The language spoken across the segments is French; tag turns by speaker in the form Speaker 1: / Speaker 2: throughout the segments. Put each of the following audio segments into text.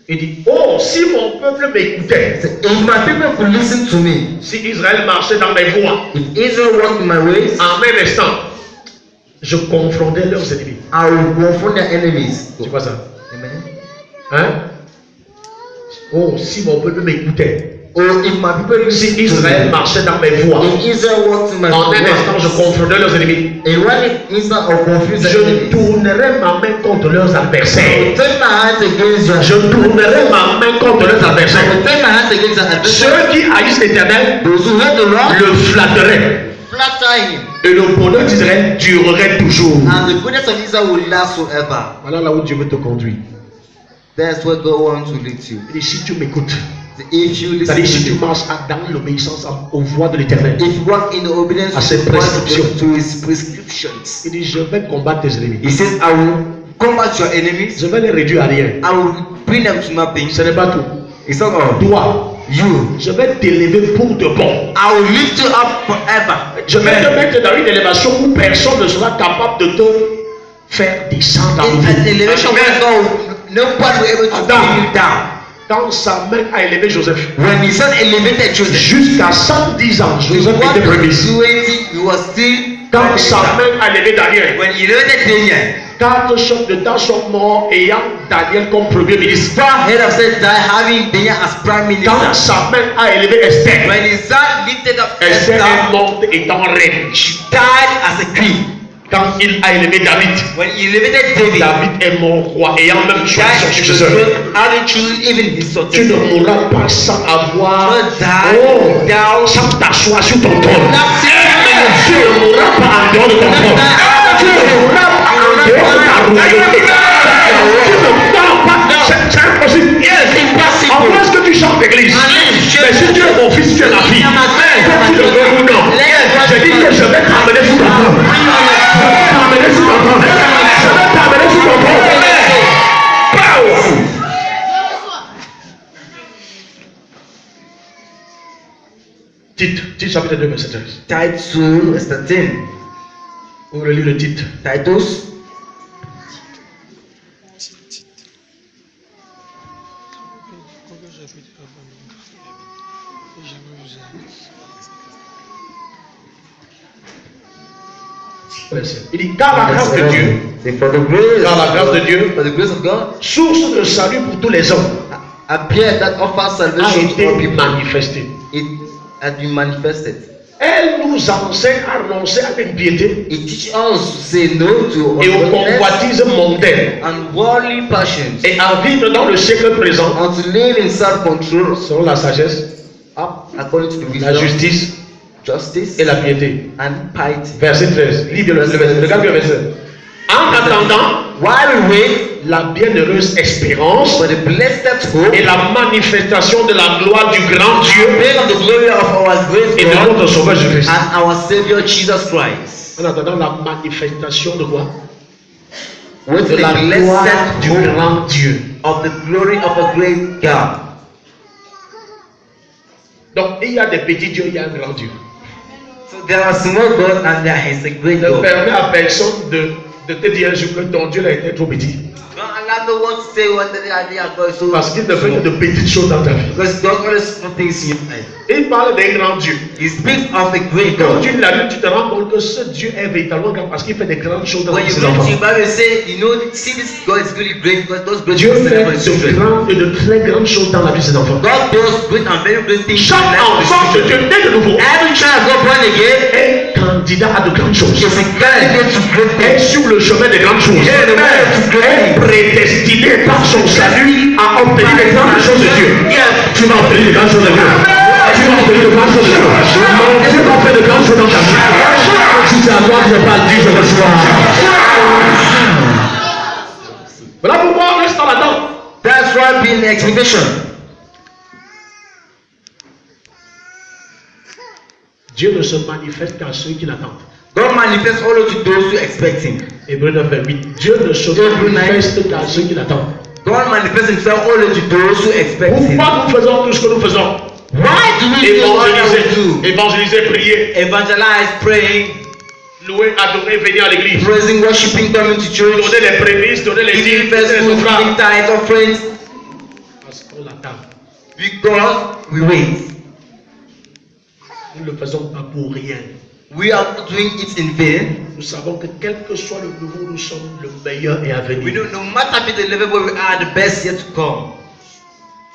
Speaker 1: Il dit, oh, si mon peuple m'écoutait,
Speaker 2: if my people could listen to me,
Speaker 1: si Israël marchait dans mes voies,
Speaker 2: if Israel walked in my ways,
Speaker 1: en un instant, je confrontais leurs ennemis.
Speaker 2: I will confront their enemies.
Speaker 1: C'est quoi ça?
Speaker 2: Amen.
Speaker 1: Hein? Oh, si mon peuple m'écoutait,
Speaker 2: Or if my people
Speaker 1: si
Speaker 2: listen to
Speaker 1: Israël
Speaker 2: me,
Speaker 1: marchait dans mes voies,
Speaker 2: if Israel walked in my
Speaker 1: en un instant, je
Speaker 2: ways,
Speaker 1: confrontais leurs ennemis.
Speaker 2: in one instant of confuse their
Speaker 1: Je
Speaker 2: enemies,
Speaker 1: tournerai ma main contre leurs
Speaker 2: I
Speaker 1: adversaires.
Speaker 2: will turn my hands against them.
Speaker 1: Je tournerai ma main contre leurs
Speaker 2: I
Speaker 1: adversaires.
Speaker 2: will turn my hands against their adversaries.
Speaker 1: Ceux qui haïssent l'Éternel
Speaker 2: Those who hate the Lord,
Speaker 1: le flatteraient.
Speaker 2: flatter him.
Speaker 1: Et le bonheur d'Israël durerait toujours.
Speaker 2: And the goodness of Israel will last forever.
Speaker 1: Voilà là où Dieu veut te conduire.
Speaker 2: That's where God wants to lead you.
Speaker 1: Il dit, si tu m'écoutes,
Speaker 2: If you listen
Speaker 1: c'est-à-dire si tu
Speaker 2: to me,
Speaker 1: marches dans l'obéissance aux voies de l'Éternel,
Speaker 2: if you walk in the obedience
Speaker 1: à ses prescriptions,
Speaker 2: to his prescriptions,
Speaker 1: il dit, je vais combattre tes ennemis.
Speaker 2: he says, I will combat your enemies,
Speaker 1: Je vais les réduire à rien.
Speaker 2: I will bring them to nothing.
Speaker 1: Ce n'est pas tout.
Speaker 2: It's not all.
Speaker 1: Toi,
Speaker 2: You,
Speaker 1: je vais t'élever pour de bon.
Speaker 2: I will lift you up forever.
Speaker 1: Je vais te mettre dans une élévation où personne ne sera capable de te faire descendre à
Speaker 2: In
Speaker 1: nouveau.
Speaker 2: an elevation where God, nobody will be able to
Speaker 1: Adam.
Speaker 2: bring you down.
Speaker 1: Quand sa main a élevé Joseph,
Speaker 2: When his son elevated Joseph,
Speaker 1: jusqu'à 110 ans, Joseph était premier.
Speaker 2: 20, he was still.
Speaker 1: Quand sa main a élevé Daniel,
Speaker 2: When he elevated Daniel,
Speaker 1: 4 chefs d'État sont morts ayant Daniel comme premier ministre.
Speaker 2: 4 head of state died having Daniel as prime minister.
Speaker 1: Quand sa main a élevé Esther,
Speaker 2: When his son lifted up
Speaker 1: Esther est
Speaker 2: Esther,
Speaker 1: morte étant reine.
Speaker 2: she died as a queen.
Speaker 1: Quand il a élevé David,
Speaker 2: When he elevated David,
Speaker 1: David est mort roi ayant même
Speaker 2: he
Speaker 1: choisi son
Speaker 2: died
Speaker 1: successeur.
Speaker 2: having chosen even his son.
Speaker 1: Tu ne mourras pas sans avoir, sans t'asseoir sur ton trône. Tu ne mourras pas en dehors de ton trône. Tu ne mourras pas en dehors de ta royauté. Tu ne mourras pas. C'est impossible. En vrai, ce que tu chantes l'église. Mais si tu es mon fils, tu es ma fille. Que tu le veux ou non. Je dis que je vais t'amener sur ton trône. Je vais t'amener sur ton trône. Je vais t'amener sur ton trône. Power. Tite chapitre 2, verset 13.
Speaker 2: Titus 2, verse 13.
Speaker 1: On relit le titre.
Speaker 2: Titus.
Speaker 1: Il dit, car la grâce de Dieu,
Speaker 2: For the grace,
Speaker 1: car la grâce de Dieu,
Speaker 2: for the grace of God,
Speaker 1: source de salut pour tous les hommes,
Speaker 2: appeared that offers
Speaker 1: a
Speaker 2: salvation to
Speaker 1: été
Speaker 2: all people.
Speaker 1: manifestée.
Speaker 2: It has been manifested.
Speaker 1: Elle nous enseigne à renoncer à l'impiété
Speaker 2: It teaches us to say no to
Speaker 1: et aux
Speaker 2: ungodliness
Speaker 1: convoitises mondaines
Speaker 2: and worldly passions,
Speaker 1: et à vivre dans le siècle présent
Speaker 2: and to live in self-control
Speaker 1: selon la sagesse,
Speaker 2: according to the
Speaker 1: la
Speaker 2: wisdom,
Speaker 1: justice
Speaker 2: justice,
Speaker 1: et la piété.
Speaker 2: and piety.
Speaker 1: Verset 13. Lis le verset. Regarde le verset. En attendant
Speaker 2: While we wait
Speaker 1: la bienheureuse espérance
Speaker 2: for the blessed hope
Speaker 1: et la manifestation de la gloire du grand Dieu
Speaker 2: of the glory of our great
Speaker 1: et de
Speaker 2: God
Speaker 1: notre Sauveur Jésus-Christ.
Speaker 2: and our Savior Jesus Christ.
Speaker 1: En attendant la manifestation de quoi?
Speaker 2: With
Speaker 1: De
Speaker 2: the
Speaker 1: la gloire
Speaker 2: blessed
Speaker 1: du
Speaker 2: hope
Speaker 1: grand Dieu.
Speaker 2: of the glory of a great God.
Speaker 1: Donc il y a des petits dieux, il y a un grand Dieu.
Speaker 2: So there are small God and there is a great
Speaker 1: Ne
Speaker 2: God.
Speaker 1: permets à personne de te dire un jour que ton Dieu a été trop petit.
Speaker 2: Don't allow no one to say one day God is so.
Speaker 1: Parce qu'il ne fait que de petites choses dans ta vie.
Speaker 2: Because God always small things in your life.
Speaker 1: Il parle d'un grand Dieu.
Speaker 2: He speaks of a great
Speaker 1: Quand
Speaker 2: God.
Speaker 1: tu l'as lu, tu te rends compte que ce Dieu est véritablement grand parce qu'il fait des grandes choses dans
Speaker 2: When you
Speaker 1: ses
Speaker 2: read
Speaker 1: enfants.
Speaker 2: the Bible, say, you know, see this God is really great because those great
Speaker 1: Dieu
Speaker 2: things
Speaker 1: fait
Speaker 2: for his
Speaker 1: de
Speaker 2: children.
Speaker 1: grandes et de très grandes choses dans la vie de ses enfants.
Speaker 2: God does great and very great things.
Speaker 1: Chaque
Speaker 2: in the life of his
Speaker 1: enfant de
Speaker 2: children.
Speaker 1: Dieu né de nouveau
Speaker 2: Every child God born again
Speaker 1: est candidat à de grandes choses.
Speaker 2: is a candidate to great
Speaker 1: Est
Speaker 2: things.
Speaker 1: sur le chemin des grandes choses. Est prédestiné par son salut à obtenir les grandes choses de Dieu. Tu vas obtenir les grandes choses de Dieu. Tu vas obtenir les grandes choses de Dieu. Mon Dieu va faire de grandes choses dans ta vie. Si c'est à toi que je parle, dis je reçois. Voilà pourquoi on reste dans l'attente.
Speaker 2: That's why be in expectation.
Speaker 1: Dieu ne se manifeste qu'à ceux qui l'attendent.
Speaker 2: God manifests only to those who expect Him.
Speaker 1: Hébreux 9, 8. Dieu ne se manifeste qu'à ceux qui l'attendent.
Speaker 2: God manifests Himself only to those who expect Him.
Speaker 1: Pourquoi nous faisons tout ce que nous faisons?
Speaker 2: Why do we do what we do?
Speaker 1: Évangéliser, prier,
Speaker 2: Evangelize, praying,
Speaker 1: louer, adorer, venir à l'église.
Speaker 2: praising, worshiping, coming to church,
Speaker 1: Donner les prémices, donner les
Speaker 2: giving
Speaker 1: dîmes, donner
Speaker 2: first
Speaker 1: les
Speaker 2: fruits,
Speaker 1: offrandes.
Speaker 2: giving tithes, offerings.
Speaker 1: On l'attend.
Speaker 2: Because we wait.
Speaker 1: Nous ne le faisons pas pour rien.
Speaker 2: We are not doing it in vain.
Speaker 1: Nous savons que quel que soit le niveau où nous sommes, le meilleur est à venir.
Speaker 2: We know no matter the level where we are, the best yet to come.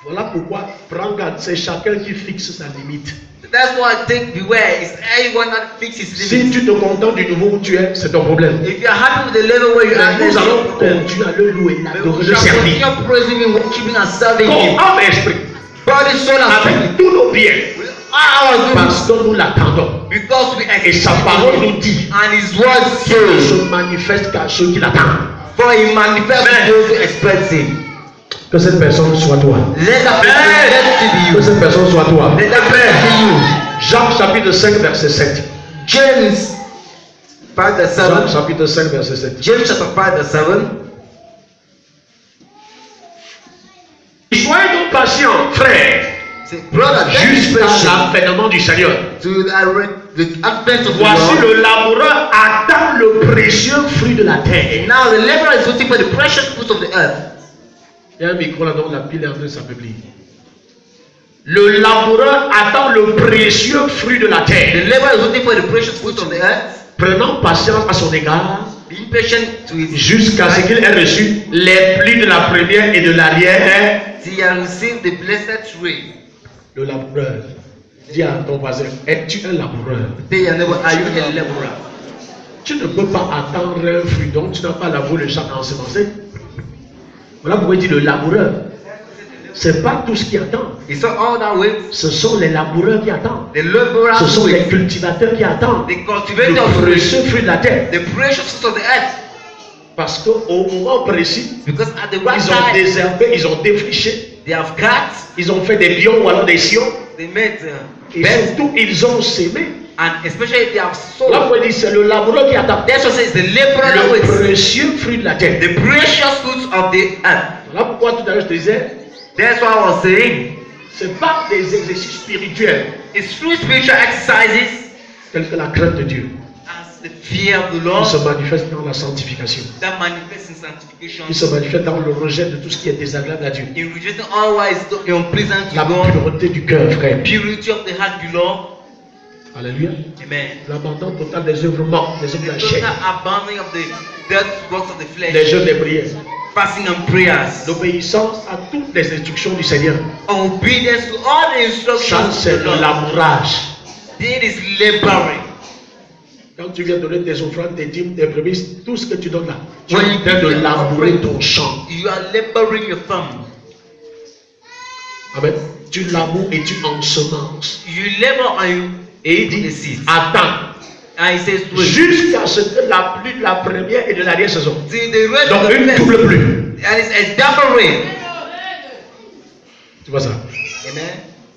Speaker 1: Voilà pourquoi, prends garde, c'est chacun qui fixe sa limite.
Speaker 2: That's why I think beware. It's everyone that fixes his
Speaker 1: Si
Speaker 2: limits.
Speaker 1: tu te contentes du niveau où tu es, c'est ton problème.
Speaker 2: If you are happy with the level where you are,
Speaker 1: Nous allons continuer à le louer, l'adorer, le servir.
Speaker 2: Continue praising Him, worshiping and serving Him.
Speaker 1: Corps, âme et esprit.
Speaker 2: Body, soul, and spirit.
Speaker 1: Avec tous nos biens.
Speaker 2: Our goodness.
Speaker 1: Parce que nous l'attendons.
Speaker 2: Because we
Speaker 1: Et sa parole nous dit
Speaker 2: and His word
Speaker 1: qu'il
Speaker 2: says,
Speaker 1: se manifeste qu'à ceux qui l'attendent.
Speaker 2: for He manifests to those who expect Him.
Speaker 1: Que cette personne soit toi.
Speaker 2: Let that person be
Speaker 1: Que
Speaker 2: you.
Speaker 1: cette personne soit toi.
Speaker 2: Let that person be you.
Speaker 1: Jacques chapitre 5 verset 7.
Speaker 2: James 5 verse 7.
Speaker 1: Jacques chapitre 5 verset 7.
Speaker 2: James chapter 5 verse 7.
Speaker 1: Soyez donc patients, frères,
Speaker 2: Say, brother,
Speaker 1: jusqu'à l'avènement du Seigneur.
Speaker 2: to the advent of the
Speaker 1: Voici
Speaker 2: Lord.
Speaker 1: le laboureur attend le précieux fruit de la terre.
Speaker 2: Now the laborer is waiting for the precious fruit of the earth.
Speaker 1: Il y a un micro là, donc la pile est en train de s'affaiblir. Le laboureur attend le précieux fruit de la
Speaker 2: The
Speaker 1: terre,
Speaker 2: laborer is waiting for the precious fruit of the earth.
Speaker 1: prenant patience à son égard,
Speaker 2: Being patient to his
Speaker 1: jusqu'à ce qu'il ait reçu les pluies de la première et de l'arrière.
Speaker 2: till he has received the blessed rain.
Speaker 1: Le laboureur. Dis à ton voisin, es-tu un laboureur?
Speaker 2: Say your neighbor, are you a laborer?
Speaker 1: Tu ne peux pas attendre un fruit, donc tu n'as pas labouré le champ ensemencé. Voilà pourquoi il dit le laboureur. Ce n'est pas tout ce qui attend.
Speaker 2: It's not all that way.
Speaker 1: Ce sont les laboureurs qui attendent.
Speaker 2: The laborer
Speaker 1: Ce sont les
Speaker 2: waits.
Speaker 1: cultivateurs qui attendent.
Speaker 2: The
Speaker 1: Le
Speaker 2: cultivator waits.
Speaker 1: précieux fruit de la terre.
Speaker 2: The precious fruit of the earth.
Speaker 1: Parce qu'au moment précis,
Speaker 2: Because at the right
Speaker 1: ils ont
Speaker 2: time,
Speaker 1: désherbé, ils ont défriché,
Speaker 2: they have cut,
Speaker 1: ils ont fait des bions ou alors des sions.
Speaker 2: they made
Speaker 1: Et
Speaker 2: beds,
Speaker 1: surtout, ils ont sémé.
Speaker 2: and especially if they have
Speaker 1: Là,
Speaker 2: sown.
Speaker 1: vous dit c'est le laboureur qui attend.
Speaker 2: That's what says the laborer that
Speaker 1: Le
Speaker 2: waits.
Speaker 1: précieux fruit de la terre.
Speaker 2: The precious fruit of the earth.
Speaker 1: Voilà pourquoi tout à l'heure je te disais,
Speaker 2: That's what I was saying.
Speaker 1: ce n'est pas des exercices spirituels
Speaker 2: It's through spiritual exercises
Speaker 1: tels que la crainte de Dieu
Speaker 2: as the fear of the
Speaker 1: qui
Speaker 2: Lord
Speaker 1: se manifeste dans la sanctification,
Speaker 2: that manifests in sanctification,
Speaker 1: qui se manifeste dans le rejet de tout ce qui est désagréable à Dieu.
Speaker 2: in rejecting all what is unpleasant to
Speaker 1: La
Speaker 2: God,
Speaker 1: pureté du cœur, frère.
Speaker 2: purity of the heart, beloved.
Speaker 1: Alléluia.
Speaker 2: Amen.
Speaker 1: L'abandon total des œuvres mortes, des œuvres de la
Speaker 2: Total
Speaker 1: chair,
Speaker 2: abandoning of the death works of the
Speaker 1: des
Speaker 2: flesh,
Speaker 1: jeûnes, des prières.
Speaker 2: fasting and prayers,
Speaker 1: L'obéissance à toutes les instructions du Seigneur.
Speaker 2: obedience to all the
Speaker 1: Ça,
Speaker 2: instructions
Speaker 1: c'est
Speaker 2: of the
Speaker 1: de
Speaker 2: Lord.
Speaker 1: l'amourage.
Speaker 2: It is laboring.
Speaker 1: Quand tu viens donner tes offrandes, tes dîmes, tes prémices, tout ce que tu donnes là, tu es
Speaker 2: When
Speaker 1: en
Speaker 2: you
Speaker 1: train
Speaker 2: give
Speaker 1: de
Speaker 2: your
Speaker 1: labourer
Speaker 2: offering,
Speaker 1: ton champ.
Speaker 2: You are laboring your farm.
Speaker 1: Amen. Tu laboures et tu ensemences.
Speaker 2: You labor and you
Speaker 1: Et il
Speaker 2: the
Speaker 1: dit,
Speaker 2: seeds.
Speaker 1: attends,
Speaker 2: And he says, wait.
Speaker 1: jusqu'à ce que la pluie de la première et de l'arrière saison.
Speaker 2: See the rain
Speaker 1: Donc
Speaker 2: of the
Speaker 1: une
Speaker 2: first,
Speaker 1: double pluie.
Speaker 2: and it's a double rain.
Speaker 1: Tu vois ça?
Speaker 2: Amen.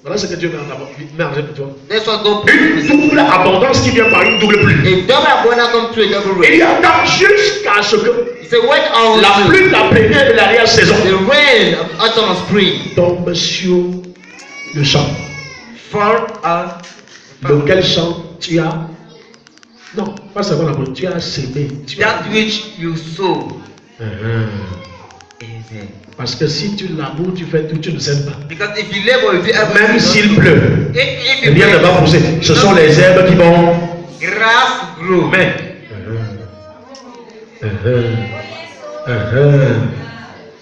Speaker 1: Voilà ce que Dieu met en œuvre pour toi.
Speaker 2: That's what God
Speaker 1: Une double abondance qui vient par une double pluie.
Speaker 2: A double abundance comes to a double
Speaker 1: Et
Speaker 2: rain.
Speaker 1: il attend jusqu'à ce que
Speaker 2: He said, wait on
Speaker 1: la pluie de la première et de l'arrière saison
Speaker 2: the rain of autumn and spring
Speaker 1: tombe sur le champ.
Speaker 2: for us.
Speaker 1: Lequel champ tu as? Non, pas seulement la bonne, tu as sémé. Tu as...
Speaker 2: That which you sow. Amen.
Speaker 1: Parce que si tu laboures, tu fais tout, tu ne sèmes pas.
Speaker 2: Because if you labor, if you ever
Speaker 1: Même s'il pleut,
Speaker 2: if you
Speaker 1: rien ne va pousser. Ce sont les herbes qui vont.
Speaker 2: grass grow.
Speaker 1: Mais.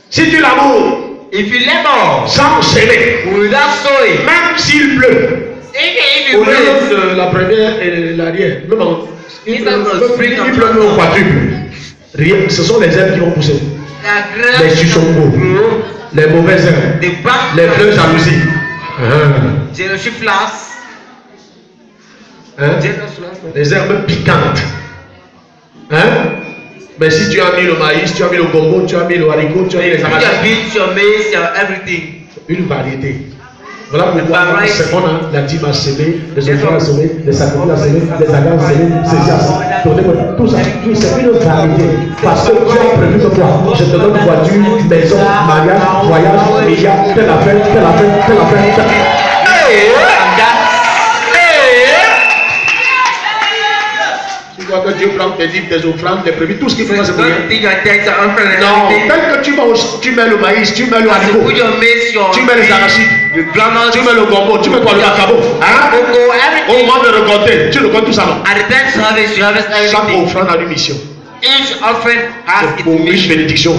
Speaker 1: Si tu laboures
Speaker 2: If you labor
Speaker 1: sans s'aimer,
Speaker 2: without sowing,
Speaker 1: même s'il pleut,
Speaker 2: if
Speaker 1: au
Speaker 2: you
Speaker 1: lieu
Speaker 2: rain,
Speaker 1: de la première et l'arrière, même il
Speaker 2: It's
Speaker 1: pleut
Speaker 2: not the spring and
Speaker 1: même au quadruple. Rien, ce sont les herbes qui vont pousser.
Speaker 2: the
Speaker 1: Les
Speaker 2: grass
Speaker 1: chuchongos,
Speaker 2: grow,
Speaker 1: les mauvaises herbes,
Speaker 2: the back,
Speaker 1: les fleurs jalousies.
Speaker 2: jealousy flowers,
Speaker 1: Hein?
Speaker 2: jealous flowers.
Speaker 1: Les herbes piquantes. Hein? Mais si tu as mis le maïs, tu as mis le gombo, tu as mis le haricot, tu as mis les
Speaker 2: Your
Speaker 1: arachides,
Speaker 2: beans, your maize, your everything.
Speaker 1: une variété. Voilà pourquoi on a la dîme à semer, les offrandes à semer, les sacrements à semer, les agents à semer, ceci à semer. Tout ça, c'est une variété. Parce que Dieu a prévu que toi, je te donne voiture, maison, mariage, voyage, milliard, telle affaire, telle affaire, telle affaire, telle affaire. Tu vois que Dieu prend tes dîmes, tes offrandes, tes prévues, tout ce qu'il faut faire, c'est pour rien.
Speaker 2: Don't think your tithes are offering
Speaker 1: Non,
Speaker 2: everything.
Speaker 1: tel que tu mets le maïs, tu mets le
Speaker 2: As you
Speaker 1: haricot,
Speaker 2: put your maize, your
Speaker 1: tu mets les arachides,
Speaker 2: your groundnuts,
Speaker 1: tu mets le gombo, tu mets quoi, le macabo. Hein?
Speaker 2: cocoa,
Speaker 1: Au
Speaker 2: everything.
Speaker 1: moment de récolter, tu récoltes tout ça. Non?
Speaker 2: At the time to harvest, you harvest
Speaker 1: Chaque
Speaker 2: everything.
Speaker 1: offrande a une mission.
Speaker 2: Each offering has
Speaker 1: C'est
Speaker 2: its
Speaker 1: pour une
Speaker 2: mission
Speaker 1: bénédiction.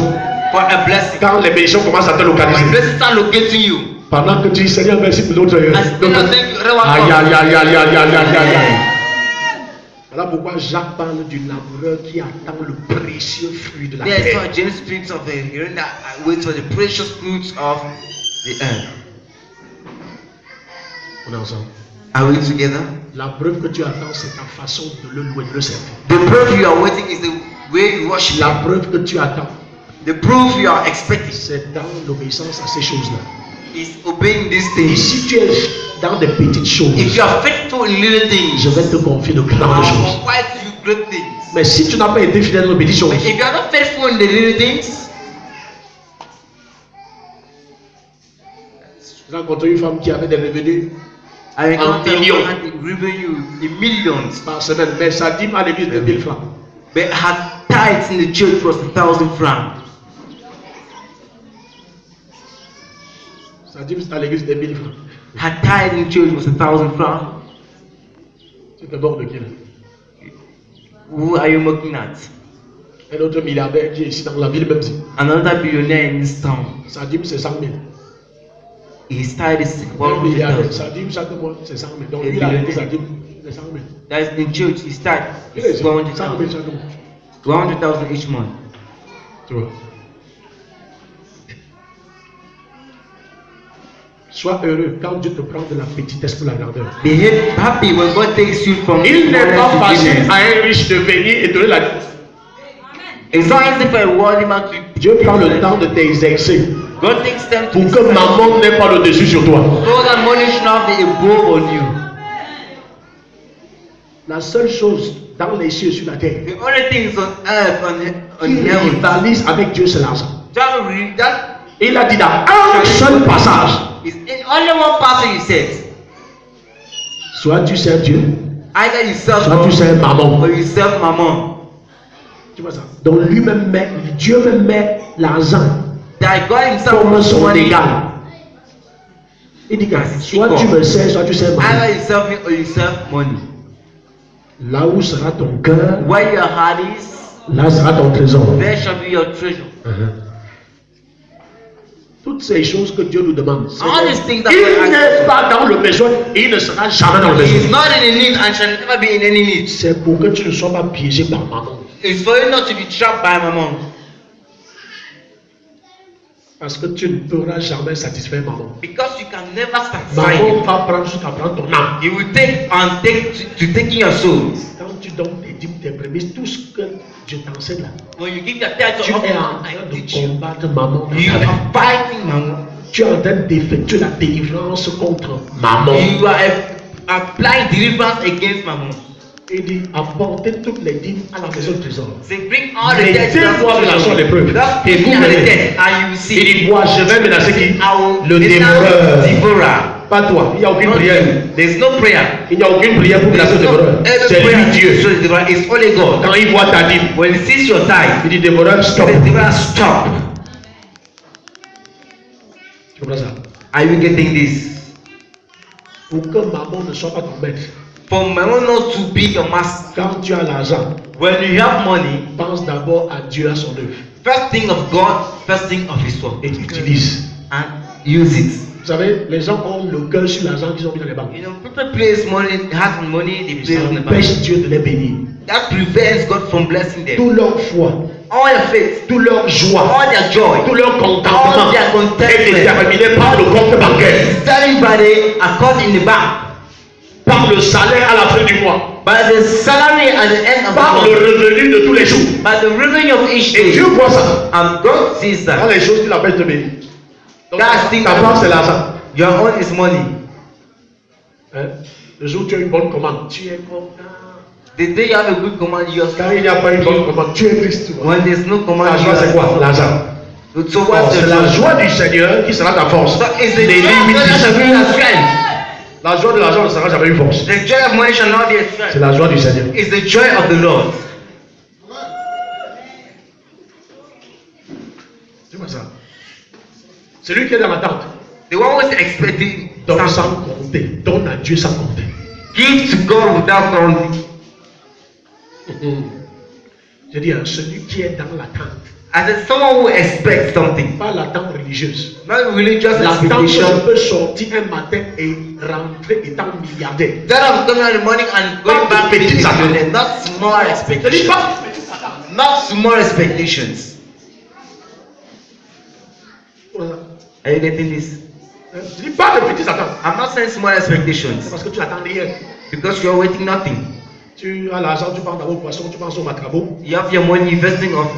Speaker 2: for a blessing.
Speaker 1: Quand les bénédictions commencent à te
Speaker 2: When
Speaker 1: localiser,
Speaker 2: blessings start locating you,
Speaker 1: pendant que tu dis Seigneur, merci pour l'autre.
Speaker 2: as you thank you,
Speaker 1: Aïe, aïe, aïe, aïe, aïe, aïe, aïe, aïe, aïe. Voilà pourquoi Jacques parle du laboureur qui attend le précieux fruit de la
Speaker 2: That's
Speaker 1: terre.
Speaker 2: why James speaks of the hearing that waits for the precious fruits of the earth.
Speaker 1: On est ensemble.
Speaker 2: Are we together?
Speaker 1: La preuve que tu attends, c'est ta façon de le louer, de le servir.
Speaker 2: The proof you are waiting is the way you worship.
Speaker 1: La preuve que tu attends,
Speaker 2: The proof you are expecting
Speaker 1: c'est dans l'obéissance à ces choses-là.
Speaker 2: is obeying these
Speaker 1: Et
Speaker 2: things.
Speaker 1: si tu es dans des petites choses,
Speaker 2: If you are faithful in little things,
Speaker 1: je vais te confier de
Speaker 2: I
Speaker 1: grandes
Speaker 2: will
Speaker 1: choses.
Speaker 2: provide you great things.
Speaker 1: Mais si tu n'as pas été fidèle aux petites choses,
Speaker 2: But if you are not faithful in the little things,
Speaker 1: j'ai rencontré une femme qui avait des revenus
Speaker 2: I encounter
Speaker 1: millions.
Speaker 2: one had revenue in millions,
Speaker 1: par semaine, mais sa dîme à l'église de 1000 francs.
Speaker 2: but her tithes in the church was 1,000 francs.
Speaker 1: Sa dîme à l'église de 1000 francs.
Speaker 2: Her tithe in the church was 1,000 francs.
Speaker 1: Tu te bornes de qui là?
Speaker 2: Who are you mocking at?
Speaker 1: Un autre milliardaire qui est ici dans la ville même si.
Speaker 2: Another billionaire in this town.
Speaker 1: Sa dîme c'est 100 000.
Speaker 2: His tithe is
Speaker 1: Un milliardaire,
Speaker 2: 100,000.
Speaker 1: sa dîme chaque mois c'est 100 000. Donc lui il a arrêté sa dîme, c'est 100 000.
Speaker 2: That is in church. His tithe
Speaker 1: Il est
Speaker 2: is
Speaker 1: 100 000
Speaker 2: 100,000.
Speaker 1: chaque mois.
Speaker 2: 100,000 each month.
Speaker 1: Tu vois. Sois heureux quand Dieu te prend de la petitesse pour la grandeur.
Speaker 2: Be happy when God takes you from
Speaker 1: Il n'est pas
Speaker 2: smallness to
Speaker 1: facile
Speaker 2: greatness.
Speaker 1: à un riche de venir et donner la.
Speaker 2: It's not easy for a worthy man to.
Speaker 1: Dieu prend le temps de t'exercer
Speaker 2: God takes time to
Speaker 1: pour que maman n'ait pas le dessus sur toi.
Speaker 2: so that money should not be above on you.
Speaker 1: La seule chose dans les cieux et sur la terre
Speaker 2: The only things on earth, on
Speaker 1: qui
Speaker 2: heaven,
Speaker 1: rivalise avec Dieu, c'est l'argent.
Speaker 2: that
Speaker 1: Il a dit dans un seul passage,
Speaker 2: is in only one passage he says.
Speaker 1: soit tu sers Dieu,
Speaker 2: Either you serve
Speaker 1: soit tu
Speaker 2: God
Speaker 1: sers maman.
Speaker 2: or you serve mammon.
Speaker 1: Tu vois ça? Donc lui-même met, Dieu même met l'argent
Speaker 2: That God himself
Speaker 1: comme son
Speaker 2: money.
Speaker 1: égal. Il dit que soit tu me sers, soit tu sers maman.
Speaker 2: Either you serve me or you serve money.
Speaker 1: Là où sera ton cœur,
Speaker 2: Where your heart is,
Speaker 1: là sera ton trésor.
Speaker 2: there shall be your treasure.
Speaker 1: Toutes ces choses que Dieu nous demande,
Speaker 2: All these things that
Speaker 1: il
Speaker 2: God asks.
Speaker 1: n'est pas dans le besoin et il ne sera jamais dans le
Speaker 2: He is
Speaker 1: besoin.
Speaker 2: not in a need and shall never be in any need.
Speaker 1: C'est pour que tu ne sois pas piégé par maman.
Speaker 2: It's for you not to be trapped by mammon.
Speaker 1: Parce que tu ne pourras jamais satisfaire maman.
Speaker 2: Because you can never satisfy
Speaker 1: Maman
Speaker 2: him.
Speaker 1: va prendre jusqu'à prendre ton âme.
Speaker 2: He will take to taking your soul.
Speaker 1: Quand tu donnes tes dîmes, tes prémices, tout ce que je t'enseigne là,
Speaker 2: When you give your tithe
Speaker 1: tu
Speaker 2: to
Speaker 1: es en
Speaker 2: offering,
Speaker 1: train
Speaker 2: I
Speaker 1: de
Speaker 2: teach you.
Speaker 1: combattre maman. dans
Speaker 2: You
Speaker 1: ta vie.
Speaker 2: are fighting mammon.
Speaker 1: Tu es en train d'effectuer la délivrance contre maman.
Speaker 2: You are applying deliverance against mammon.
Speaker 1: Il dit apportez toutes les dîmes à la maison du trésor.
Speaker 2: Say bring all the
Speaker 1: Les
Speaker 2: tithes
Speaker 1: deux fois de l'argent les preuves.
Speaker 2: Just
Speaker 1: Et
Speaker 2: give
Speaker 1: vous
Speaker 2: me the
Speaker 1: verrez.
Speaker 2: tithe and you will
Speaker 1: Il
Speaker 2: see.
Speaker 1: dit moi je vais menacer qui?
Speaker 2: I will
Speaker 1: Le dévoreur.
Speaker 2: devourer.
Speaker 1: Pas toi. Il n'y a aucune
Speaker 2: Not
Speaker 1: prière.
Speaker 2: you. There's no prayer.
Speaker 1: Il n'y a aucune prière pour menacer le dévoreur.
Speaker 2: Every
Speaker 1: C'est
Speaker 2: prayer
Speaker 1: lui Dieu.
Speaker 2: to the devourer is only God.
Speaker 1: Quand il voit ta dîme,
Speaker 2: When he sees your tithe,
Speaker 1: il dit dévoreur stop.
Speaker 2: the devourer stop.
Speaker 1: Tu comprends ça?
Speaker 2: Are you getting this?
Speaker 1: Pour que maman ne soit pas ton maître.
Speaker 2: For mammon not to be your master.
Speaker 1: Quand tu as l'argent,
Speaker 2: When you have money,
Speaker 1: pense d'abord à Dieu, à son œuvre.
Speaker 2: first think of God, first think of His work,
Speaker 1: Et utilise.
Speaker 2: and use it.
Speaker 1: Vous savez, les gens ont le cœur sur l'argent qu'ils ont mis dans les banques.
Speaker 2: You know, people place money, has money, they place
Speaker 1: Ça
Speaker 2: in the bank.
Speaker 1: empêche Dieu de les bénir.
Speaker 2: That prevents God from blessing them.
Speaker 1: Toute leur foi,
Speaker 2: All their faith,
Speaker 1: toute leur joie,
Speaker 2: all their joy,
Speaker 1: tout leur contentement
Speaker 2: all their
Speaker 1: est
Speaker 2: contentment
Speaker 1: déterminé par le compte bancaire,
Speaker 2: selling by the account in the bank,
Speaker 1: par le salaire à la fin du mois,
Speaker 2: by the salary at the end of
Speaker 1: par
Speaker 2: the
Speaker 1: le
Speaker 2: month,
Speaker 1: revenu de tous les jours.
Speaker 2: by the revenue of each
Speaker 1: Et
Speaker 2: day.
Speaker 1: Dieu voit ça.
Speaker 2: And God sees
Speaker 1: Dans
Speaker 2: that.
Speaker 1: les choses qu'il appelle te bénir. Donc,
Speaker 2: That's thing
Speaker 1: ta part, c'est l'argent.
Speaker 2: your own is money.
Speaker 1: Hein? Le jour où tu as une bonne commande, tu es content.
Speaker 2: The day you have a good command, you
Speaker 1: Quand
Speaker 2: are
Speaker 1: il n'y a pas une bonne commande, tu es triste. tu vois.
Speaker 2: when there's no
Speaker 1: La
Speaker 2: command, you
Speaker 1: joie, c'est quoi?
Speaker 2: are
Speaker 1: L'argent.
Speaker 2: so
Speaker 1: Oh,
Speaker 2: what's
Speaker 1: c'est
Speaker 2: the
Speaker 1: la
Speaker 2: joy?
Speaker 1: joie du Seigneur qui sera ta force.
Speaker 2: So is the
Speaker 1: Les
Speaker 2: joy of
Speaker 1: limites
Speaker 2: God
Speaker 1: du
Speaker 2: that shall
Speaker 1: Seigneur.
Speaker 2: bring us strength.
Speaker 1: La joie de l'argent ne sera jamais une force.
Speaker 2: The joy of money shall not be a
Speaker 1: C'est
Speaker 2: strength.
Speaker 1: la joie du Seigneur.
Speaker 2: It's the joy of the Lord.
Speaker 1: Celui qui est dans l'attente.
Speaker 2: The one who is expecting
Speaker 1: Donne sans
Speaker 2: something.
Speaker 1: compter. Donne à Dieu sans compter.
Speaker 2: Give to God without counting.
Speaker 1: Je dis à celui qui est dans l'attente.
Speaker 2: I said someone who expects something.
Speaker 1: Pas l'attente religieuse.
Speaker 2: Not religious
Speaker 1: L'attente que je
Speaker 2: expectation.
Speaker 1: peux sortir un matin et rentrer étant milliardaire.
Speaker 2: That I'm coming in the morning and going back to the millionaire. Not small
Speaker 1: Je dis
Speaker 2: expectations.
Speaker 1: pas.
Speaker 2: Not small expectations. Are you getting this?
Speaker 1: Je dis pas de petites attentes.
Speaker 2: I'm not saying small
Speaker 1: C'est
Speaker 2: expectations
Speaker 1: parce que tu n'attends rien.
Speaker 2: because you're waiting nothing.
Speaker 1: Tu as l'argent, tu penses au poisson, tu penses au macrabo,
Speaker 2: You have your money investing of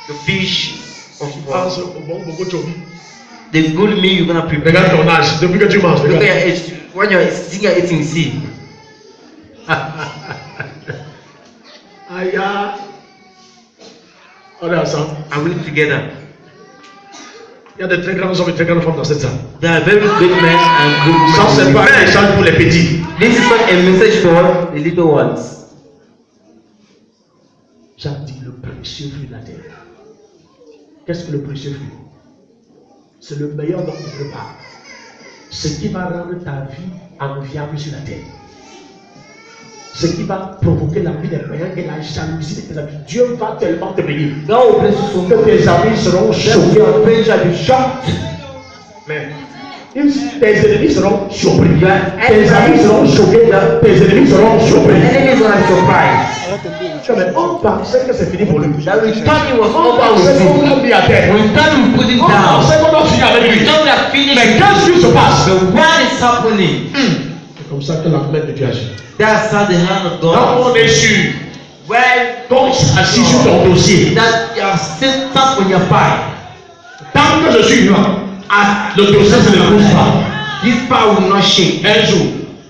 Speaker 2: the fish,
Speaker 1: tu
Speaker 2: of
Speaker 1: penses au bon bobo chobi.
Speaker 2: the good meal you're gonna prepare.
Speaker 1: Regarde ton âge, depuis que tu manges.
Speaker 2: Look at
Speaker 1: Regarde.
Speaker 2: your age. When you're sitting here eating, see.
Speaker 1: Aïe, on est ensemble.
Speaker 2: And we live together.
Speaker 1: Il y a de très grands hommes et de très grandes femmes dans cette salle.
Speaker 2: There are very good men and good
Speaker 1: Ça, c'est pas un
Speaker 2: women.
Speaker 1: message pour les petits.
Speaker 2: This is not a message for the little ones.
Speaker 1: Jacques dit le précieux fruit de la terre. Qu'est-ce que le précieux fruit? C'est le meilleur dont tu prépares. Ce qui va rendre ta vie enviable sur la terre. Ce qui va provoquer la vie des païens et la jalousie de tes amis. Dieu va tellement te bénir que tes amis seront choqués. Mais tes ennemis seront surpris. Tes amis seront choqués. Tes ennemis seront surpris.
Speaker 2: Enemies gonna be surprised.
Speaker 1: Mais on pensait que c'est fini pour lui.
Speaker 2: That we thought it was
Speaker 1: On
Speaker 2: over
Speaker 1: pensait
Speaker 2: with
Speaker 1: qu'on
Speaker 2: him.
Speaker 1: l'a mis à terre.
Speaker 2: We thought we put it
Speaker 1: On
Speaker 2: down.
Speaker 1: pensait qu'on a fini avec
Speaker 2: We
Speaker 1: lui.
Speaker 2: thought we had finished.
Speaker 1: Mais qu'est-ce qui se passe?
Speaker 2: But what is happening?
Speaker 1: C'est comme ça que la main de Dieu agit.
Speaker 2: That's how the hand of
Speaker 1: Quand
Speaker 2: God.
Speaker 1: on est sûr,
Speaker 2: When
Speaker 1: quand assis sur ton dossier,
Speaker 2: that you are still stuck on your file.
Speaker 1: tant que je suis vivant, le dossier ne bouge pas.
Speaker 2: This file will not shake.
Speaker 1: Un jour,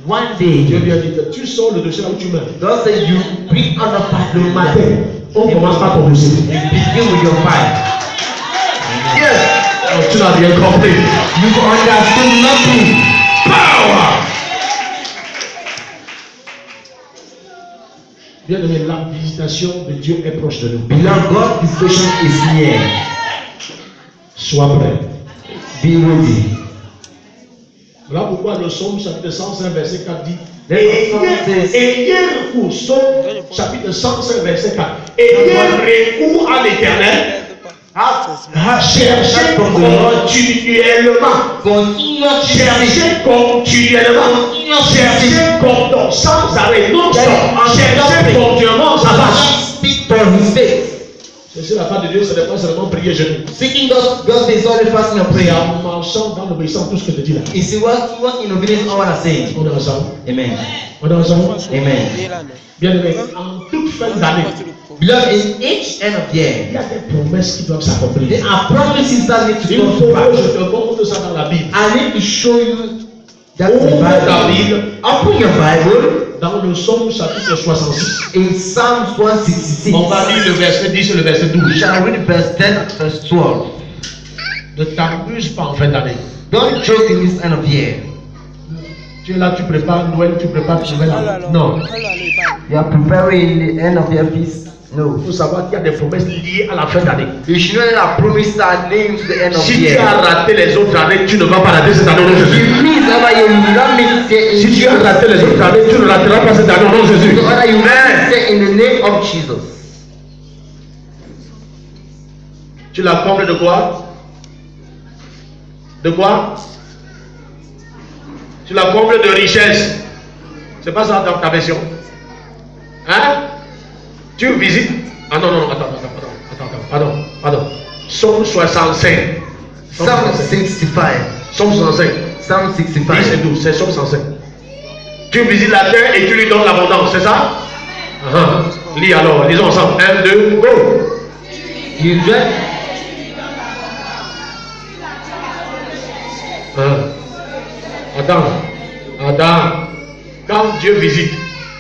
Speaker 2: One
Speaker 1: Dieu
Speaker 2: day,
Speaker 1: lui a dit que tu sors le dossier là où tu meurs.
Speaker 2: God said you bring on the file
Speaker 1: Le matin, on commence par ton dossier.
Speaker 2: You begin with your file. Yes,
Speaker 1: Alors, tu n'as rien compris.
Speaker 2: you understood nothing.
Speaker 1: Power! Bien aimé, la visitation de Dieu est proche de nous.
Speaker 2: Beloved, God's visitation is near.
Speaker 1: Sois prêt.
Speaker 2: Be ready.
Speaker 1: Voilà pourquoi le psaume chapitre 105 verset 4 dit
Speaker 2: Ayez
Speaker 1: ayez recours, psaume chapitre 105 verset 4. Ayez recours à l'éternel. Cherchez continuellement. Cherchez continuellement. Cherchez continuellement. Sans arrêt. Non stop. Cherchez continuellement. Ça marche.
Speaker 2: Speak for his faith.
Speaker 1: C'est la part de Dieu, ce n'est pas seulement prier jeûner.
Speaker 2: Seeking God is only fasting and prayer.
Speaker 1: En marchant dans l'obéissance à tout ce que je te dis là.
Speaker 2: Is it what in obedience all what I'm saying?
Speaker 1: On est ensemble.
Speaker 2: Amen.
Speaker 1: On est ensemble.
Speaker 2: Amen.
Speaker 1: Bien aimé, en toute fin d'année,
Speaker 2: Beloved, in each end of
Speaker 1: il y
Speaker 2: year,
Speaker 1: a des promesses qui doivent s'accomplir.
Speaker 2: there are promises that need to
Speaker 1: Il
Speaker 2: come
Speaker 1: faut
Speaker 2: to
Speaker 1: que
Speaker 2: pass.
Speaker 1: je te montre ça dans la Bible.
Speaker 2: I need to show you that in the
Speaker 1: Ouvre la
Speaker 2: Bible.
Speaker 1: Bible
Speaker 2: Open your Bible
Speaker 1: dans le psaume chapitre 66.
Speaker 2: in Psalm 166.
Speaker 1: On va lire le verset 10 et le verset 12.
Speaker 2: Shall I read verse 10, verse 12?
Speaker 1: Ne t'amuse pas en fin d'année.
Speaker 2: Don't joke in this end of year.
Speaker 1: Tu es là, tu prépares Noël, tu prépares Noël. Non.
Speaker 2: You are preparing the end of your feast. No.
Speaker 1: Il faut savoir qu'il y a des promesses liées à la fin d'année.
Speaker 2: You should know that our promises are named to the end of the
Speaker 1: Si tu
Speaker 2: year.
Speaker 1: as raté les autres années, tu ne vas pas rater cette année au nom de
Speaker 2: If
Speaker 1: Jésus.
Speaker 2: you miss ever you will not miss it
Speaker 1: Si
Speaker 2: in
Speaker 1: tu as raté les autres années, tu ne rateras pas cette année au nom de Jésus.
Speaker 2: So whether you miss it in the name of Jesus.
Speaker 1: Tu la combles de quoi? De quoi? Tu la combles de richesse. C'est pas ça dans ta version. Hein? Tu visites. Ah non, non, pardon. Psaume 65.
Speaker 2: Psalm 65.
Speaker 1: Psaume 65.
Speaker 2: Psalm
Speaker 1: 10 et
Speaker 2: 65.
Speaker 1: 12, c'est Psaume 65. Tu visites la terre et tu lui donnes l'abondance, c'est ça? Lis alors, lisons ensemble. 1, 2, go!
Speaker 2: You dread.
Speaker 1: Attends. Quand Dieu visite,